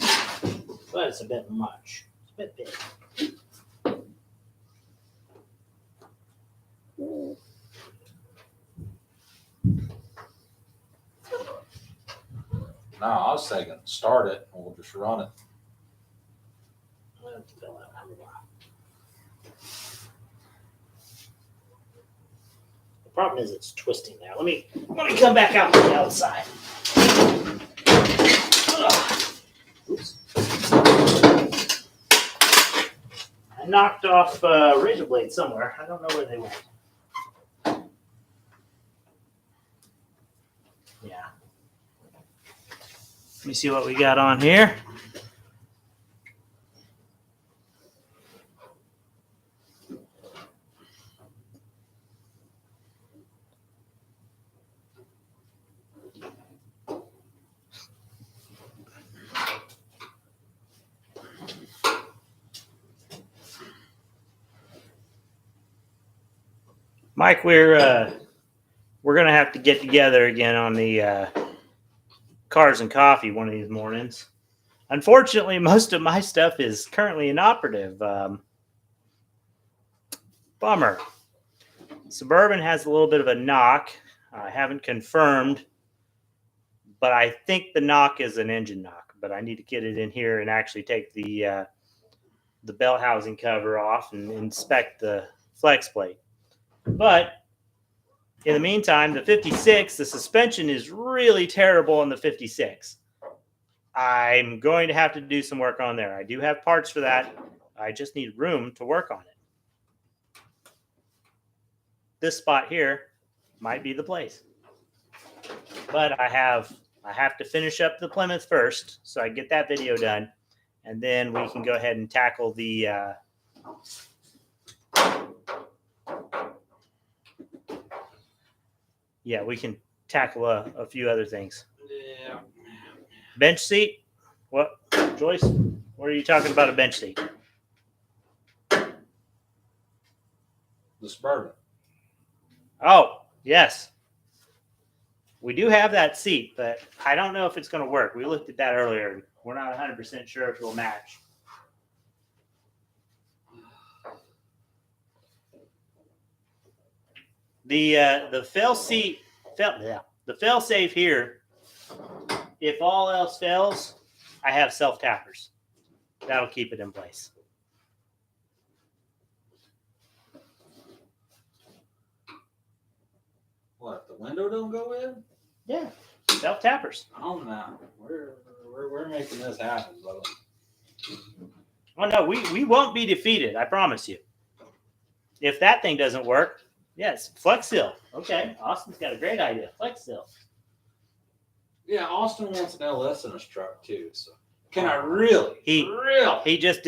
But it's a bit much. It's a bit big. No, I was thinking start it and we'll just run it. The problem is it's twisting now. Let me come back out to the outside. Oops. I knocked off razor blades somewhere. I don't know where they went. Yeah. Let me see what we got on here. Mike, we're gonna have to get together again on the Cars and Coffee one of these mornings. Unfortunately, most of my stuff is currently inoperative. Bummer. Suburban has a little bit of a knock. I haven't confirmed, but I think the knock is an engine knock. But I need to get it in here and actually take the belt housing cover off and inspect the flex plate. But in the meantime, the 56, the suspension is really terrible on the 56. I'm going to have to do some work on there. I do have parts for that. I just need room to work on it. This spot here might be the place. But I have to finish up the Plymouth first, so I get that video done, and then we can go ahead and tackle the we can tackle a few other things. Yeah. Bench seat? What, Joyce? What are you talking about a bench seat? The Suburban. Oh, yes. We do have that seat, but I don't know if it's going to work. We looked at that earlier. We're not 100% sure if it'll match. The fail safe here, if all else fails, I have self tappers. That'll keep it in place. What, the window don't go in? Yeah, self tappers. Oh no, we're making this happen, brother. Oh no, we won't be defeated. I promise you. If that thing doesn't work, yes, Flex Seal. Okay, Austin's got a great idea. Flex Seal. Yeah, Austin wants an LS in his truck too. So can I really? He just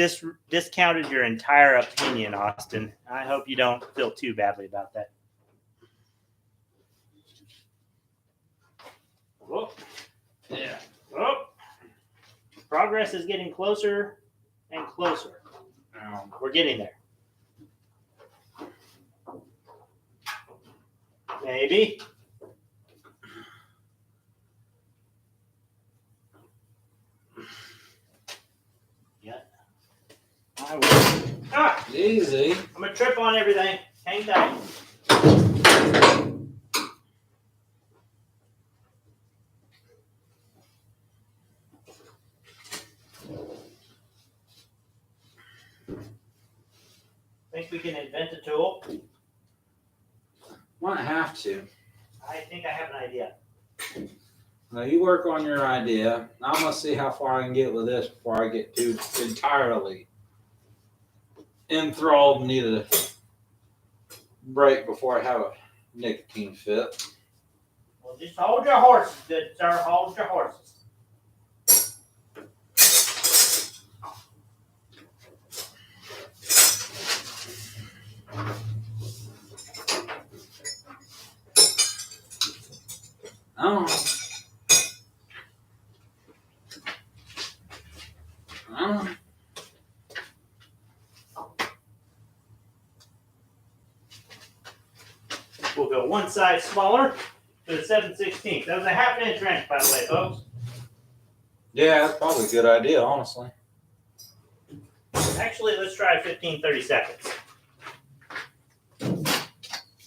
discounted your entire opinion, Austin. I hope you don't feel too badly about that. Whoa. Yeah. Oh. Progress is getting closer and closer. We're getting there. Maybe. Yeah. I will. Ah! Easy. I'm gonna trip on everything. Hang tight. Think we can invent a tool? Might have to. I think I have an idea. Now you work on your idea. I'm gonna see how far I can get with this before I get too entirely enthralled and need a break before I have a nicotine fit. Well, just hold your horses, good sir. Hold your horses. Oh. Oh. We'll go one size smaller to the 7/16. That was a 1/2 inch wrench, by the way, folks. Yeah, that's probably a good idea, honestly. Actually, let's try 15-30 seconds.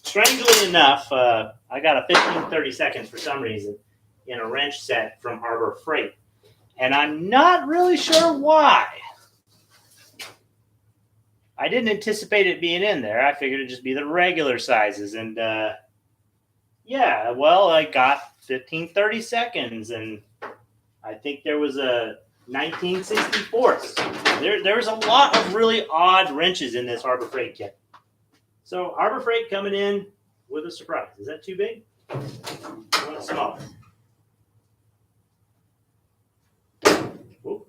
Strangely enough, I got a 15-30 seconds for some reason in a wrench set from Harbor Freight. And I'm not really sure why. I didn't anticipate it being in there. I figured it'd just be the regular sizes. And yeah, well, I got 15-30 seconds. And I think there was a 1964. There was a lot of really odd wrenches in this Harbor Freight kit. So Harbor Freight coming in with a surprise. Is that too big? I want it smaller. Ooh.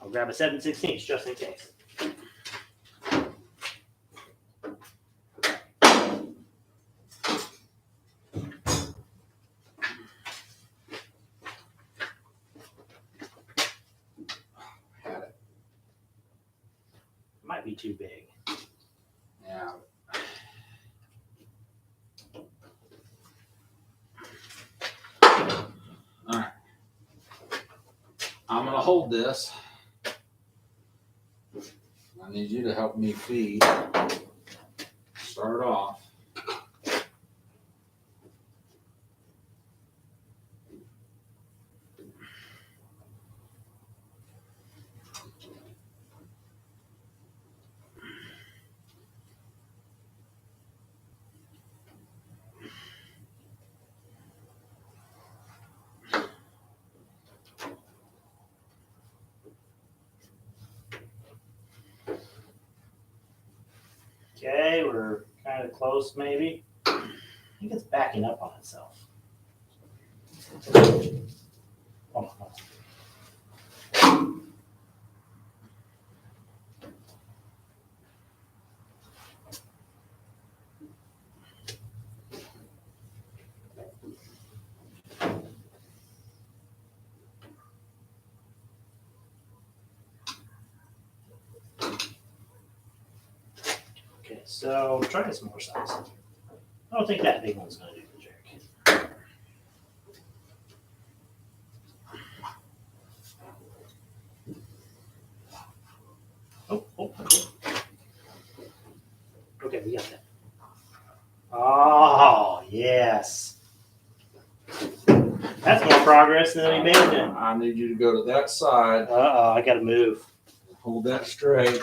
I'll grab a 7/16 just in case. Might be too big. Yeah. All right. I'm gonna hold this. I need you to help me feed. Start off. Okay, we're kind of close maybe. I think it's backing up on itself. Hold on. Okay, so try this more size. I don't think that big one's going to do the trick. Oh. Okay, we got that. Oh, yes. That's more progress than we made then. I need you to go to that side. Uh-oh, I got to move. Hold that straight.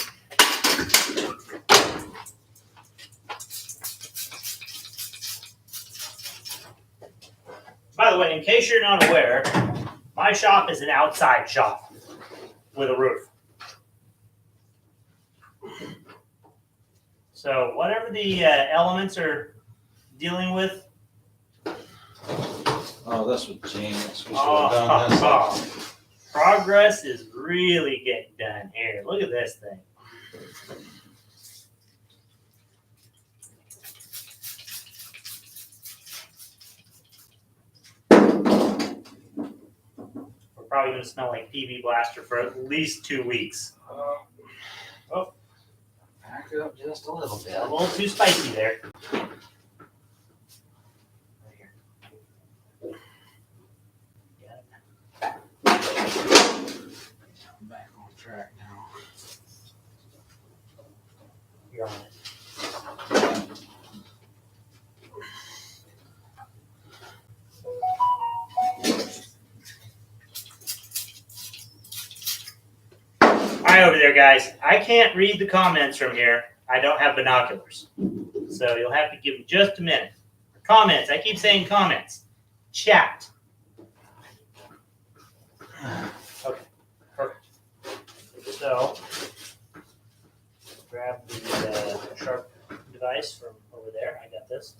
So, in case you're not aware, my shop is an outside shop with a roof. So, whatever the elements are dealing with, Oh, this was genius. We should have done this. progress is really getting done here. Look at this thing. We're probably going to smell like PB Blaster for at least 2 weeks. Oh, Back it up just a little bit. a little too spicy there. I'm back on track now. You're on it. All right, over there, guys. I can't read the comments from here. I don't have binoculars. So you'll have to give me just a minute. Comments. I keep saying comments. Chat. Okay, perfect. So, grab the sharp device from over there. I got this.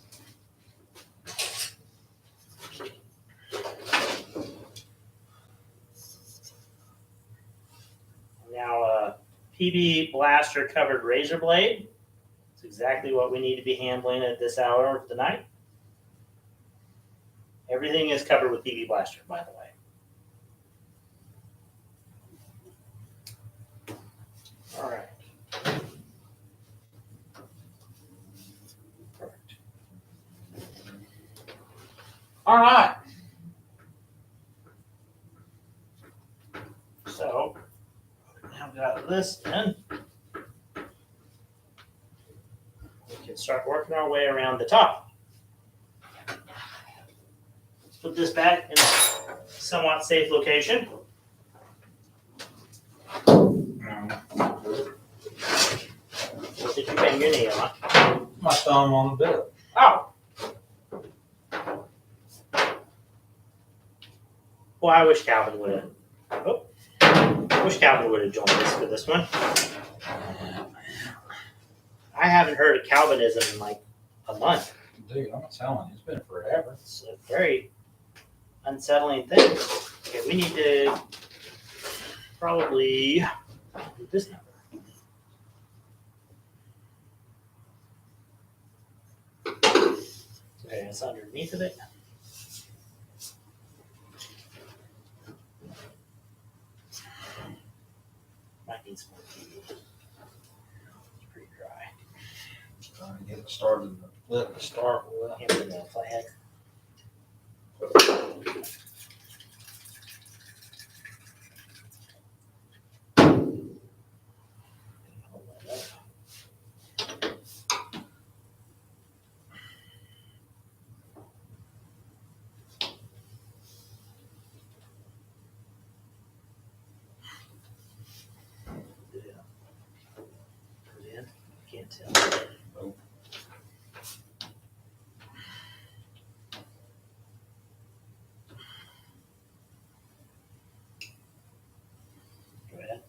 Now, PB Blaster covered razor blade. It's exactly what we need to be handling at this hour of the night. Everything is covered with PB Blaster, by the way. All right. Perfect. All right. So, now got this in. We can start working our way around the top. Let's put this back in a somewhat safe location. What did you bang your knee on? My thumb on the bit. Oh! Well, I wish Calvin would have. Oh. I wish Calvin would have joined us for this one. I haven't heard of Calvinism in like a month. Dude, I'm telling you, it's been forever. It's a very unsettling thing. Okay, we need to probably do this number. Okay, it's underneath of it. Might need some more PB. It's pretty dry. Trying to get it started, let it start with. Hand me the flag. Hold that up. Put it in. Can't tell. Nope. Go ahead.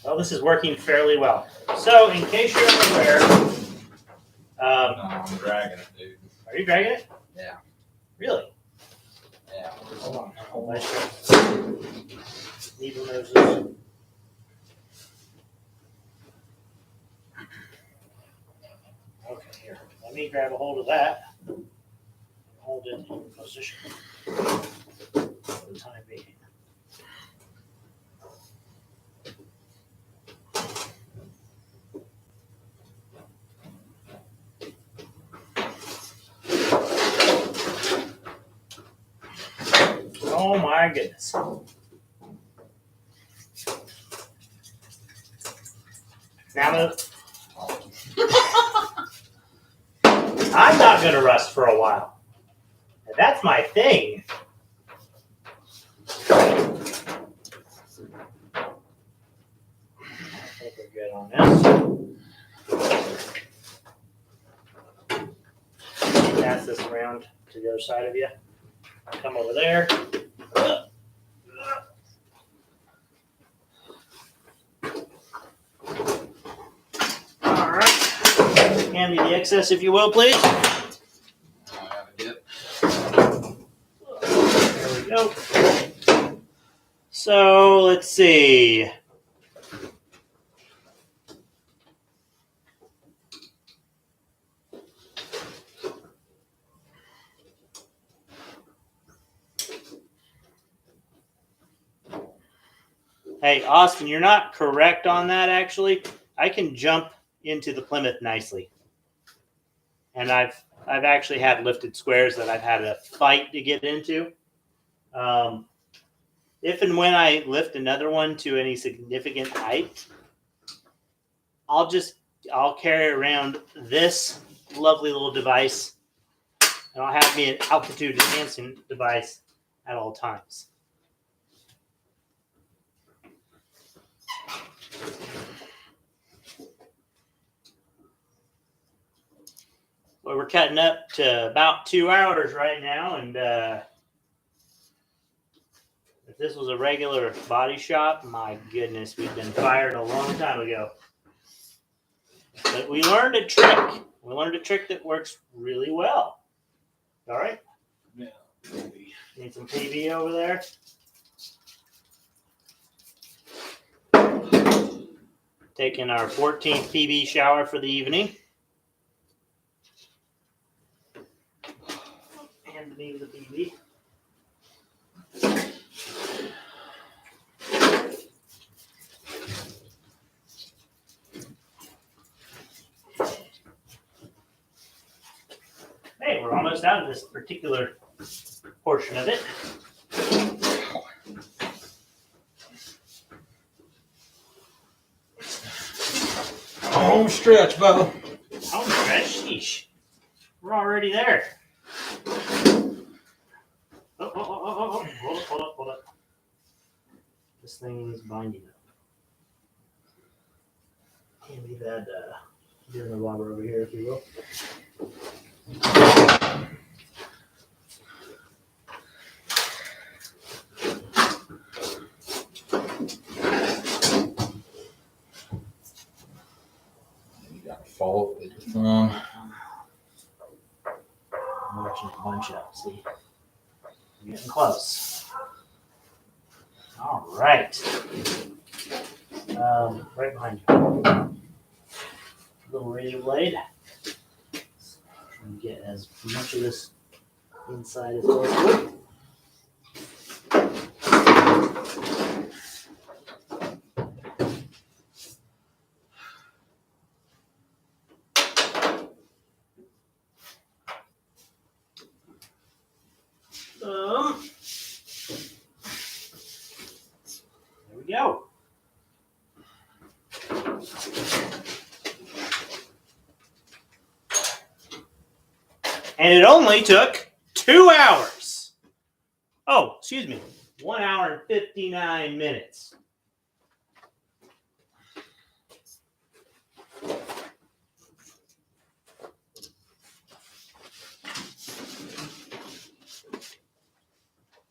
Well, this is working fairly well. So, in case you're unaware, No, I'm dragging it, dude. are you dragging it? Yeah. Really? Yeah. Hold on. Hold on. Needle noses. Okay, here. Let me grab a hold of that. Hold it in position for the time being. Oh my goodness. Now, I'm not going to rust for a while. And that's my thing. I think we're good on this. Pass this around to the other side of you. Come over there. All right. Hand me the excess, if you will, please. There we go. So let's see. Hey, Austin, you're not correct on that, actually. I can jump into the Plymouth nicely. And I've actually had lifted squares that I've had a fight to get into. If and when I lift another one to any significant height, I'll carry around this lovely little device, and I'll have me an altitude enhancing device at all times. Well, we're cutting up to about 2 hours right now, and if this was a regular body shop, my goodness, we'd been fired a long time ago. But we learned a trick. We learned a trick that works really well. All right? Yeah. Need some PV over there. Taking our 14th PV shower for the evening. Hand me the PV. Hey, we're almost out of this particular portion of it. Home stretch, Bubba. Home stretch? Sheesh. We're already there. Oh. Hold up. This thing's binding up. Hand me that dinner rubber over here, if you will. You gotta follow it with your thumb. I'm watching it bunch up. See? We're getting close. All right. Right behind you. Little radio blade. Try and get as much of this inside as possible. There we go. And it only took 2 hours. Oh, excuse me. 1 hour and 59 minutes.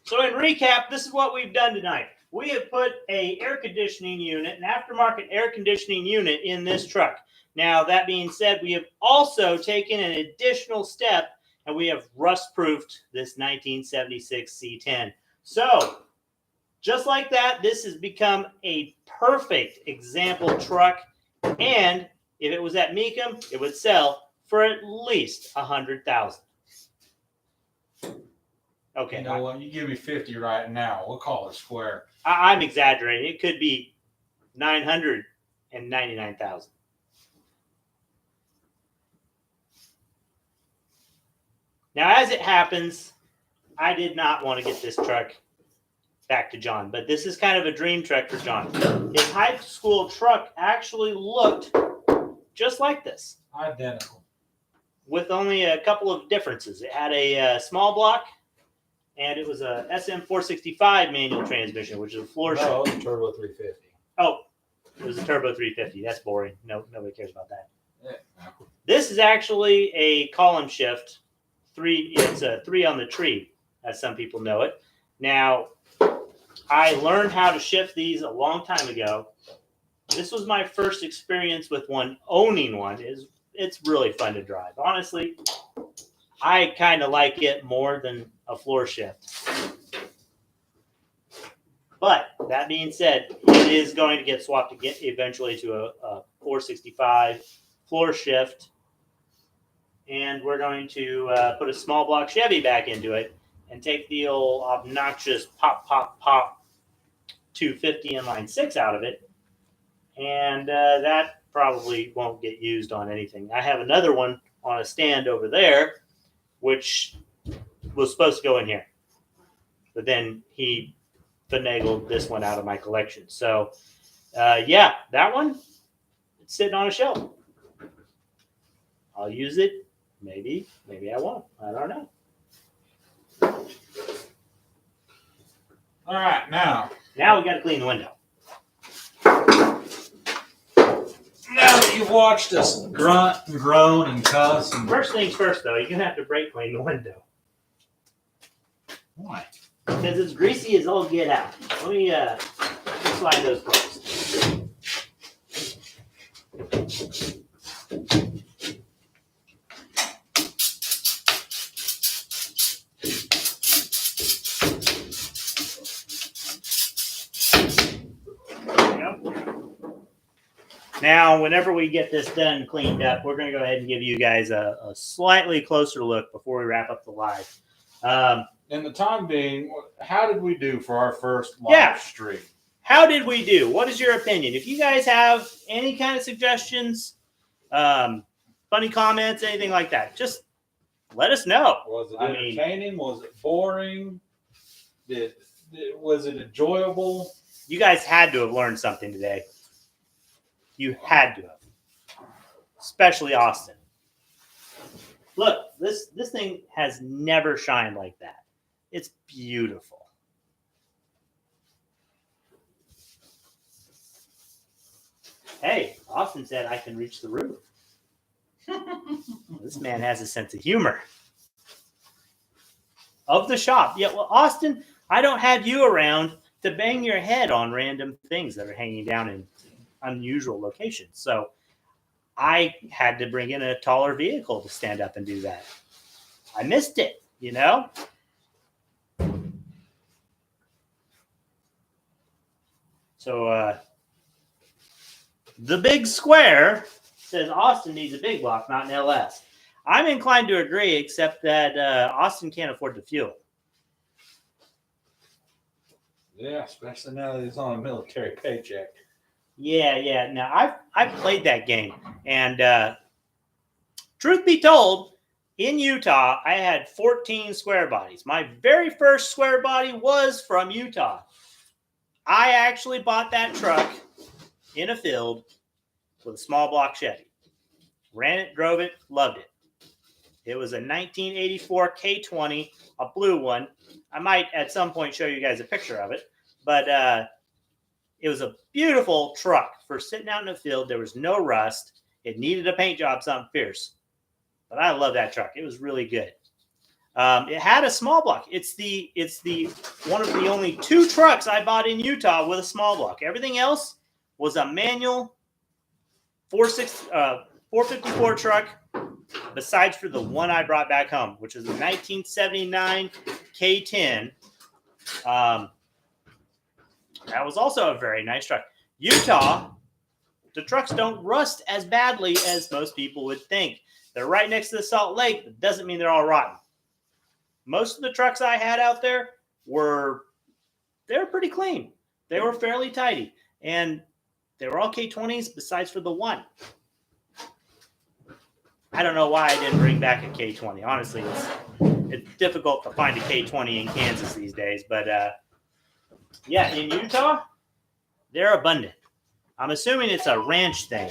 So in recap, this is what we've done tonight. We have put an air conditioning unit, an aftermarket air conditioning unit in this truck. Now, that being said, we have also taken an additional step, and we have rust-proofed this 1976 C10. So, just like that, this has become a perfect example truck, and if it was at Mecum, it would sell for at least $100,000. Okay. You know what? You give me 50 right now. We'll call it square. I'm exaggerating. It could be 999,000. Now, as it happens, I did not want to get this truck back to John, but this is kind of a dream truck for John. His high school truck actually looked just like this, Identical. with only a couple of differences. It had a small block, and it was a SM465 manual transmission, which is a floor shift. No, Turbo 350. Oh, It was a turbo 350. That's boring. No, nobody cares about that. Yeah. This is actually a column shift. It's a 3 on the tree, as some people know it. Now, I learned how to shift these a long time ago. This was my first experience with one. Owning one it's really fun to drive. Honestly, I kind of like it more than a floor shift. But that being said, it is going to get swapped eventually to a 465 floor shift. And we're going to put a small block Chevy back into it and take the old obnoxious pop, pop, pop 250 inline 6 out of it. And that probably won't get used on anything. I have another one on a stand over there, which was supposed to go in here. But then he finagled this one out of my collection. So, yeah, that one, it's sitting on a shelf. I'll use it. Maybe I won't. I don't know. All right, now we got to clean the window. now that you've watched us grunt and groan and cuss and First things first, though, you're going to have to brake clean the window. why? Because it's greasy as all get out. Let me slide those closed. Now, whenever we get this done cleaned up, we're going to go ahead and give you guys a slightly closer look before we wrap up the live. In the time being, how did we do for our first live stream? How did we do? What is your opinion? If you guys have any kind of suggestions, funny comments, anything like that, just let us know. Was it entertaining? Was it boring? Was it enjoyable? You guys had to have learned something today. You had to have. Especially Austin. Look, this thing has never shined like that. It's beautiful. Hey, Austin said I can reach the roof. This man has a sense of humor. Of the shop. Yeah, well, Austin, I don't have you around to bang your head on random things that are hanging down in unusual locations. So I had to bring in a taller vehicle to stand up and do that. I missed it, you know? So the big square says Austin needs a big block, not an LS. I'm inclined to agree, except that Austin can't afford the fuel. Yeah, especially now that he's on a military paycheck. Yeah. Now, I've played that game. And truth be told, in Utah, I had 14 square bodies. My very first square body was from Utah. I actually bought that truck in a field with a small block Chevy. Ran it, drove it, loved it. It was a 1984 K20, a blue one. I might at some point show you guys a picture of it. But it was a beautiful truck for sitting out in the field. There was no rust. It needed a paint job, something fierce. But I love that truck. It was really good. It had a small block. It's the one of the only 2 trucks I bought in Utah with a small block. Everything else was a manual 454 truck, besides for the one I brought back home, which is a 1979 K10. That was also a very nice truck. Utah, the trucks don't rust as badly as most people would think. They're right next to the Salt Lake, but doesn't mean they're all rotten. Most of the trucks I had out there were pretty clean. They were fairly tidy. And they were all K20s besides for the one. I don't know why I didn't bring back a K20. Honestly, it's difficult to find a K20 in Kansas these days. But yeah, in Utah, they're abundant. I'm assuming it's a ranch thing.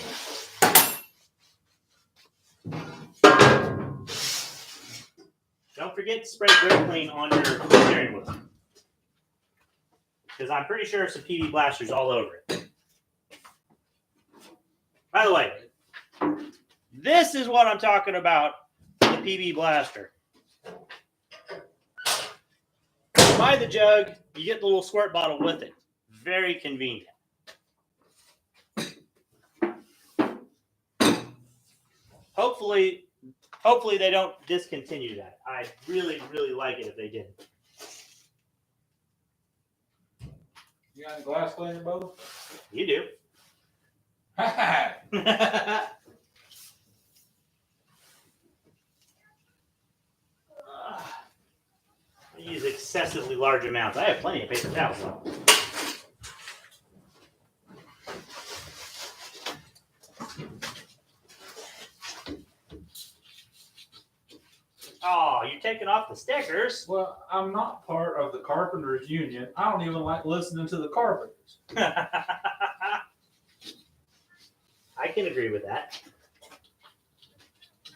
Don't forget to spray brake clean on your steering wheel, because I'm pretty sure some PV blasters all over it. By the way, this is what I'm talking about, the PB Blaster. Buy the jug, you get the little squirt bottle with it. Very convenient. Hopefully they don't discontinue that. I'd really, really like it if they didn't. You got any glass cleaner, Bo? You do. I I use excessively large amounts. I have plenty of paper towels though. Oh, you're taking off the stickers. Well, I'm not part of the Carpenters Union. I don't even like listening to the Carpenters. I can agree with that.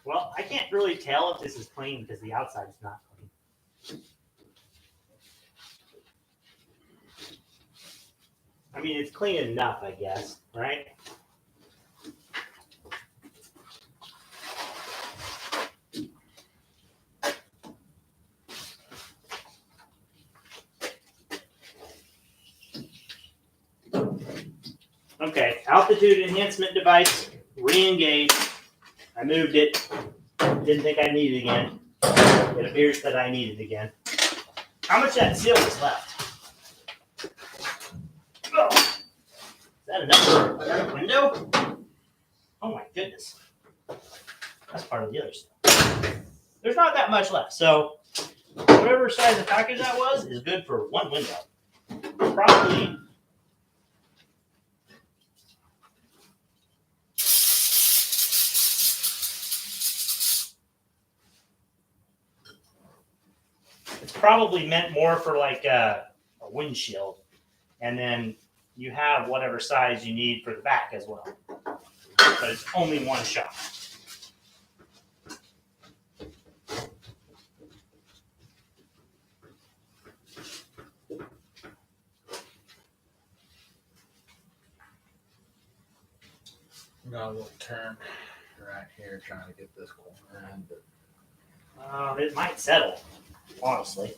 Well, I can't really tell if this is clean because the outside is not clean. I mean, it's clean enough, I guess, right? Okay, altitude enhancement device, re-engaged. I moved it. Didn't think I needed it again. It appears that I need it again. How much of that seal is left? Oh, is that enough window? Oh my goodness. That's part of the other stuff. There's not that much left. So whatever size of package that was is good for one window. Probably. It's probably meant more for like a windshield. And then you have whatever size you need for the back as well. But it's only one shot. Got a little turn right here trying to get this corner in, but It might settle, honestly.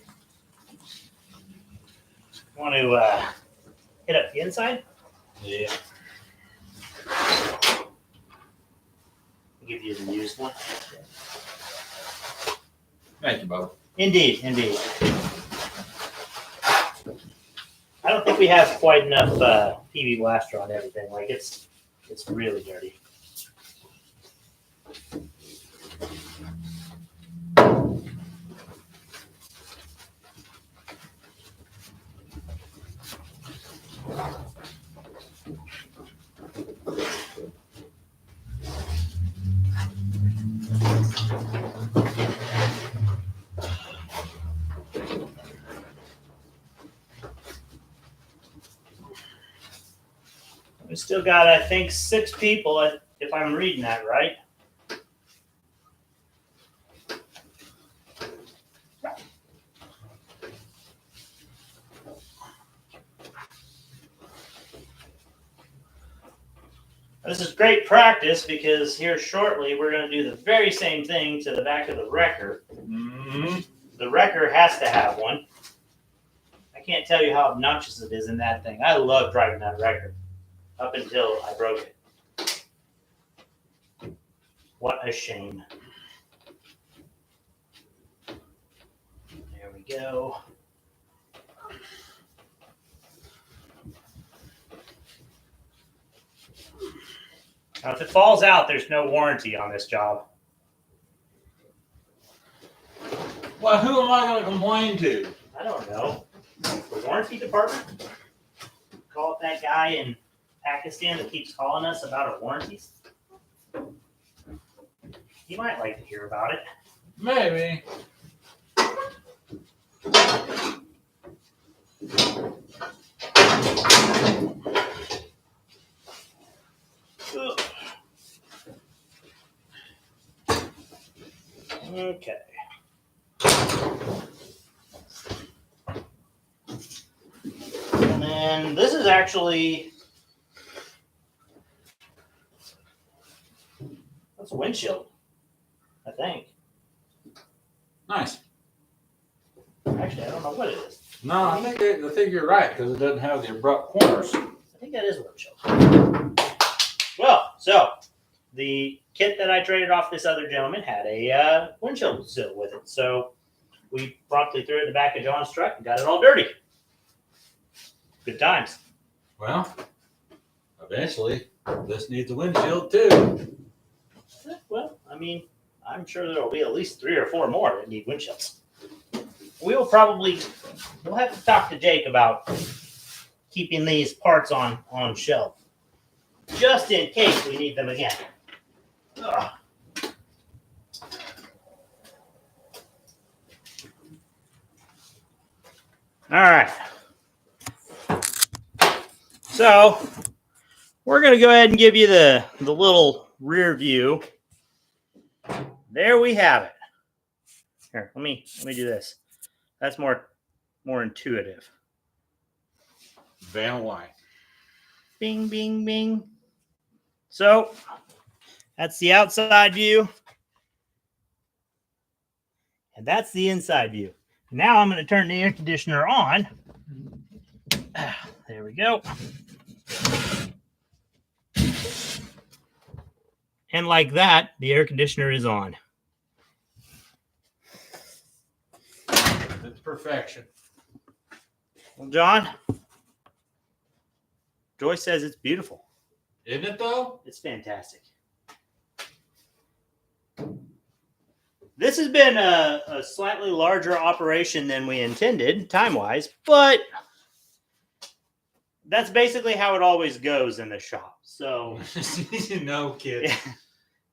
Want to hit up the inside? Yeah. I'll give you the used one. thank you, Bo. Indeed. I don't think we have quite enough PB Blaster on everything. Like it's really dirty. We still got, I think, 6 people, if I'm reading that right. This is great practice because here shortly we're going to do the very same thing to the back of the wrecker. Mm-hmm. The wrecker has to have one. I can't tell you how obnoxious it is in that thing. I love driving that wrecker up until I broke it. What a shame. There we go. Now, if it falls out, there's no warranty on this job. Well, who am I going to complain to? I don't know. The warranty department? Call up that guy in Pakistan that keeps calling us about our warranties. He might like to hear about it. Maybe. Ugh. Okay. And then this is actually That's a windshield, I think. Nice. Actually, I don't know what it is. No, I think you're right because it doesn't have the abrupt corners. I think that is a windshield. Well, so the kit that I traded off this other gentleman had a windshield sill with it. So we promptly threw it in the back of John's truck and got it all dirty. Good times. Well, eventually, this needs a windshield too. Well, I mean, I'm sure there will be at least 3 or 4 more that need windshields. We'll have to talk to Jake about keeping these parts on shelf, just in case we need them again. Ugh. All right. So we're going to go ahead and give you the little rear view. There we have it. Here, let me do this. That's more intuitive. Van White. Bing, bing, bing. So that's the outside view. And that's the inside view. Now I'm going to turn the air conditioner on. There we go. And like that, the air conditioner is on. It's perfection. Well, John, Joyce says it's beautiful. Isn't it though? It's fantastic. This has been a slightly larger operation than we intended, time-wise, but that's basically how it always goes in the shop. So, No kid.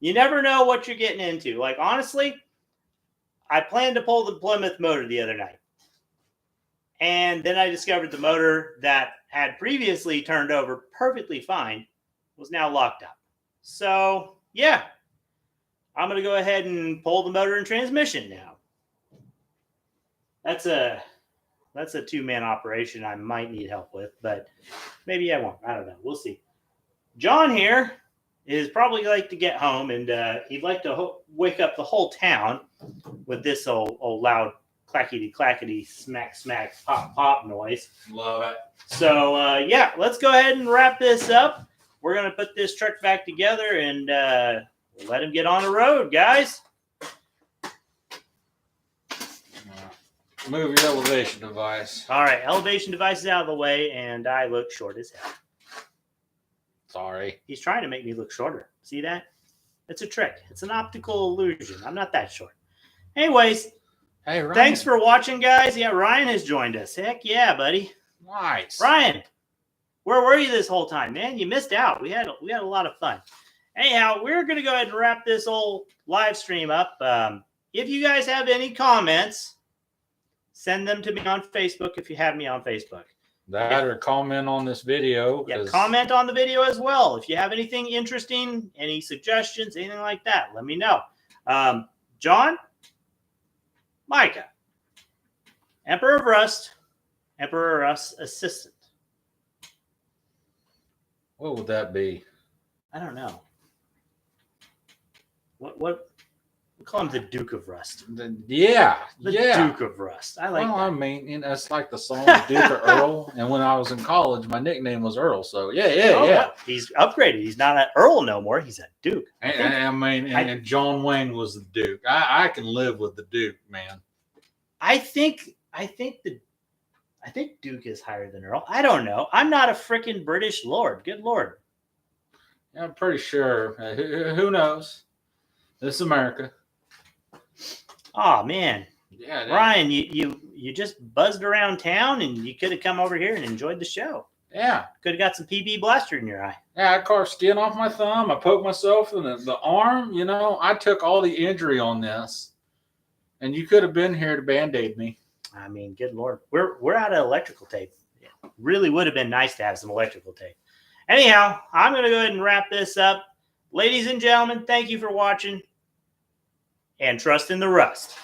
You never know what you're getting into. Like, honestly, I planned to pull the Plymouth motor the other night. And then I discovered the motor that had previously turned over perfectly fine was now locked up. So, yeah, I'm going to go ahead and pull the motor and transmission now. That's a 2-man operation I might need help with, but maybe I won't. I don't know. We'll see. John here is probably like to get home, and he'd like to wake up the whole town with this old loud clackety-clackety, smack-smack, pop-pop noise. Love it. So, yeah, let's go ahead and wrap this up. We're going to put this truck back together and let him get on the road, guys. Move your elevation device. All right, elevation device is out of the way, and I look short as hell. Sorry. He's trying to make me look shorter. See that? It's a trick. It's an optical illusion. I'm not that short. Anyways, Hey, Ryan. thanks for watching, guys. Yeah, Ryan has joined us. Heck yeah, buddy. Nice. Ryan, where were you this whole time, man? You missed out. We had a lot of fun. Anyhow, we're going to go ahead and wrap this old live stream up. If you guys have any comments, send them to me on Facebook if you have me on Facebook. That or comment on this video. Yeah, comment on the video as well. If you have anything interesting, any suggestions, anything like that, let me know. John, Micah, Emperor of Rust, Emperor of Rust assistant. What would that be? I don't know. What? We call him the Duke of Rust. Yeah. The yeah. Duke of Rust. I like Well, that. I mean, it's like the song Duke or Earl. And when I was in college, my nickname was Earl. So, yeah. Well, he's upgraded. He's not an Earl no more. He's a Duke. And John Wayne was the Duke. I can live with the Duke, man. I think Duke is higher than Earl. I don't know. I'm not a freaking British lord. Good Lord. Yeah, I'm pretty sure. Who knows? This is America. Oh man. Yeah, Ryan, you just buzzed around town and you could have come over here and enjoyed the show. Yeah. Could have got some PB blaster in your eye. Yeah, I carved skin off my thumb. I poked myself in the arm. You know, I took all the injury on this. And you could have been here to Band-Aid me. I mean, good Lord. We're out of electrical tape. It really would have been nice to have some electrical tape. Anyhow, I'm going to go ahead and wrap this up. Ladies and gentlemen, thank you for watching. And trust in the rust.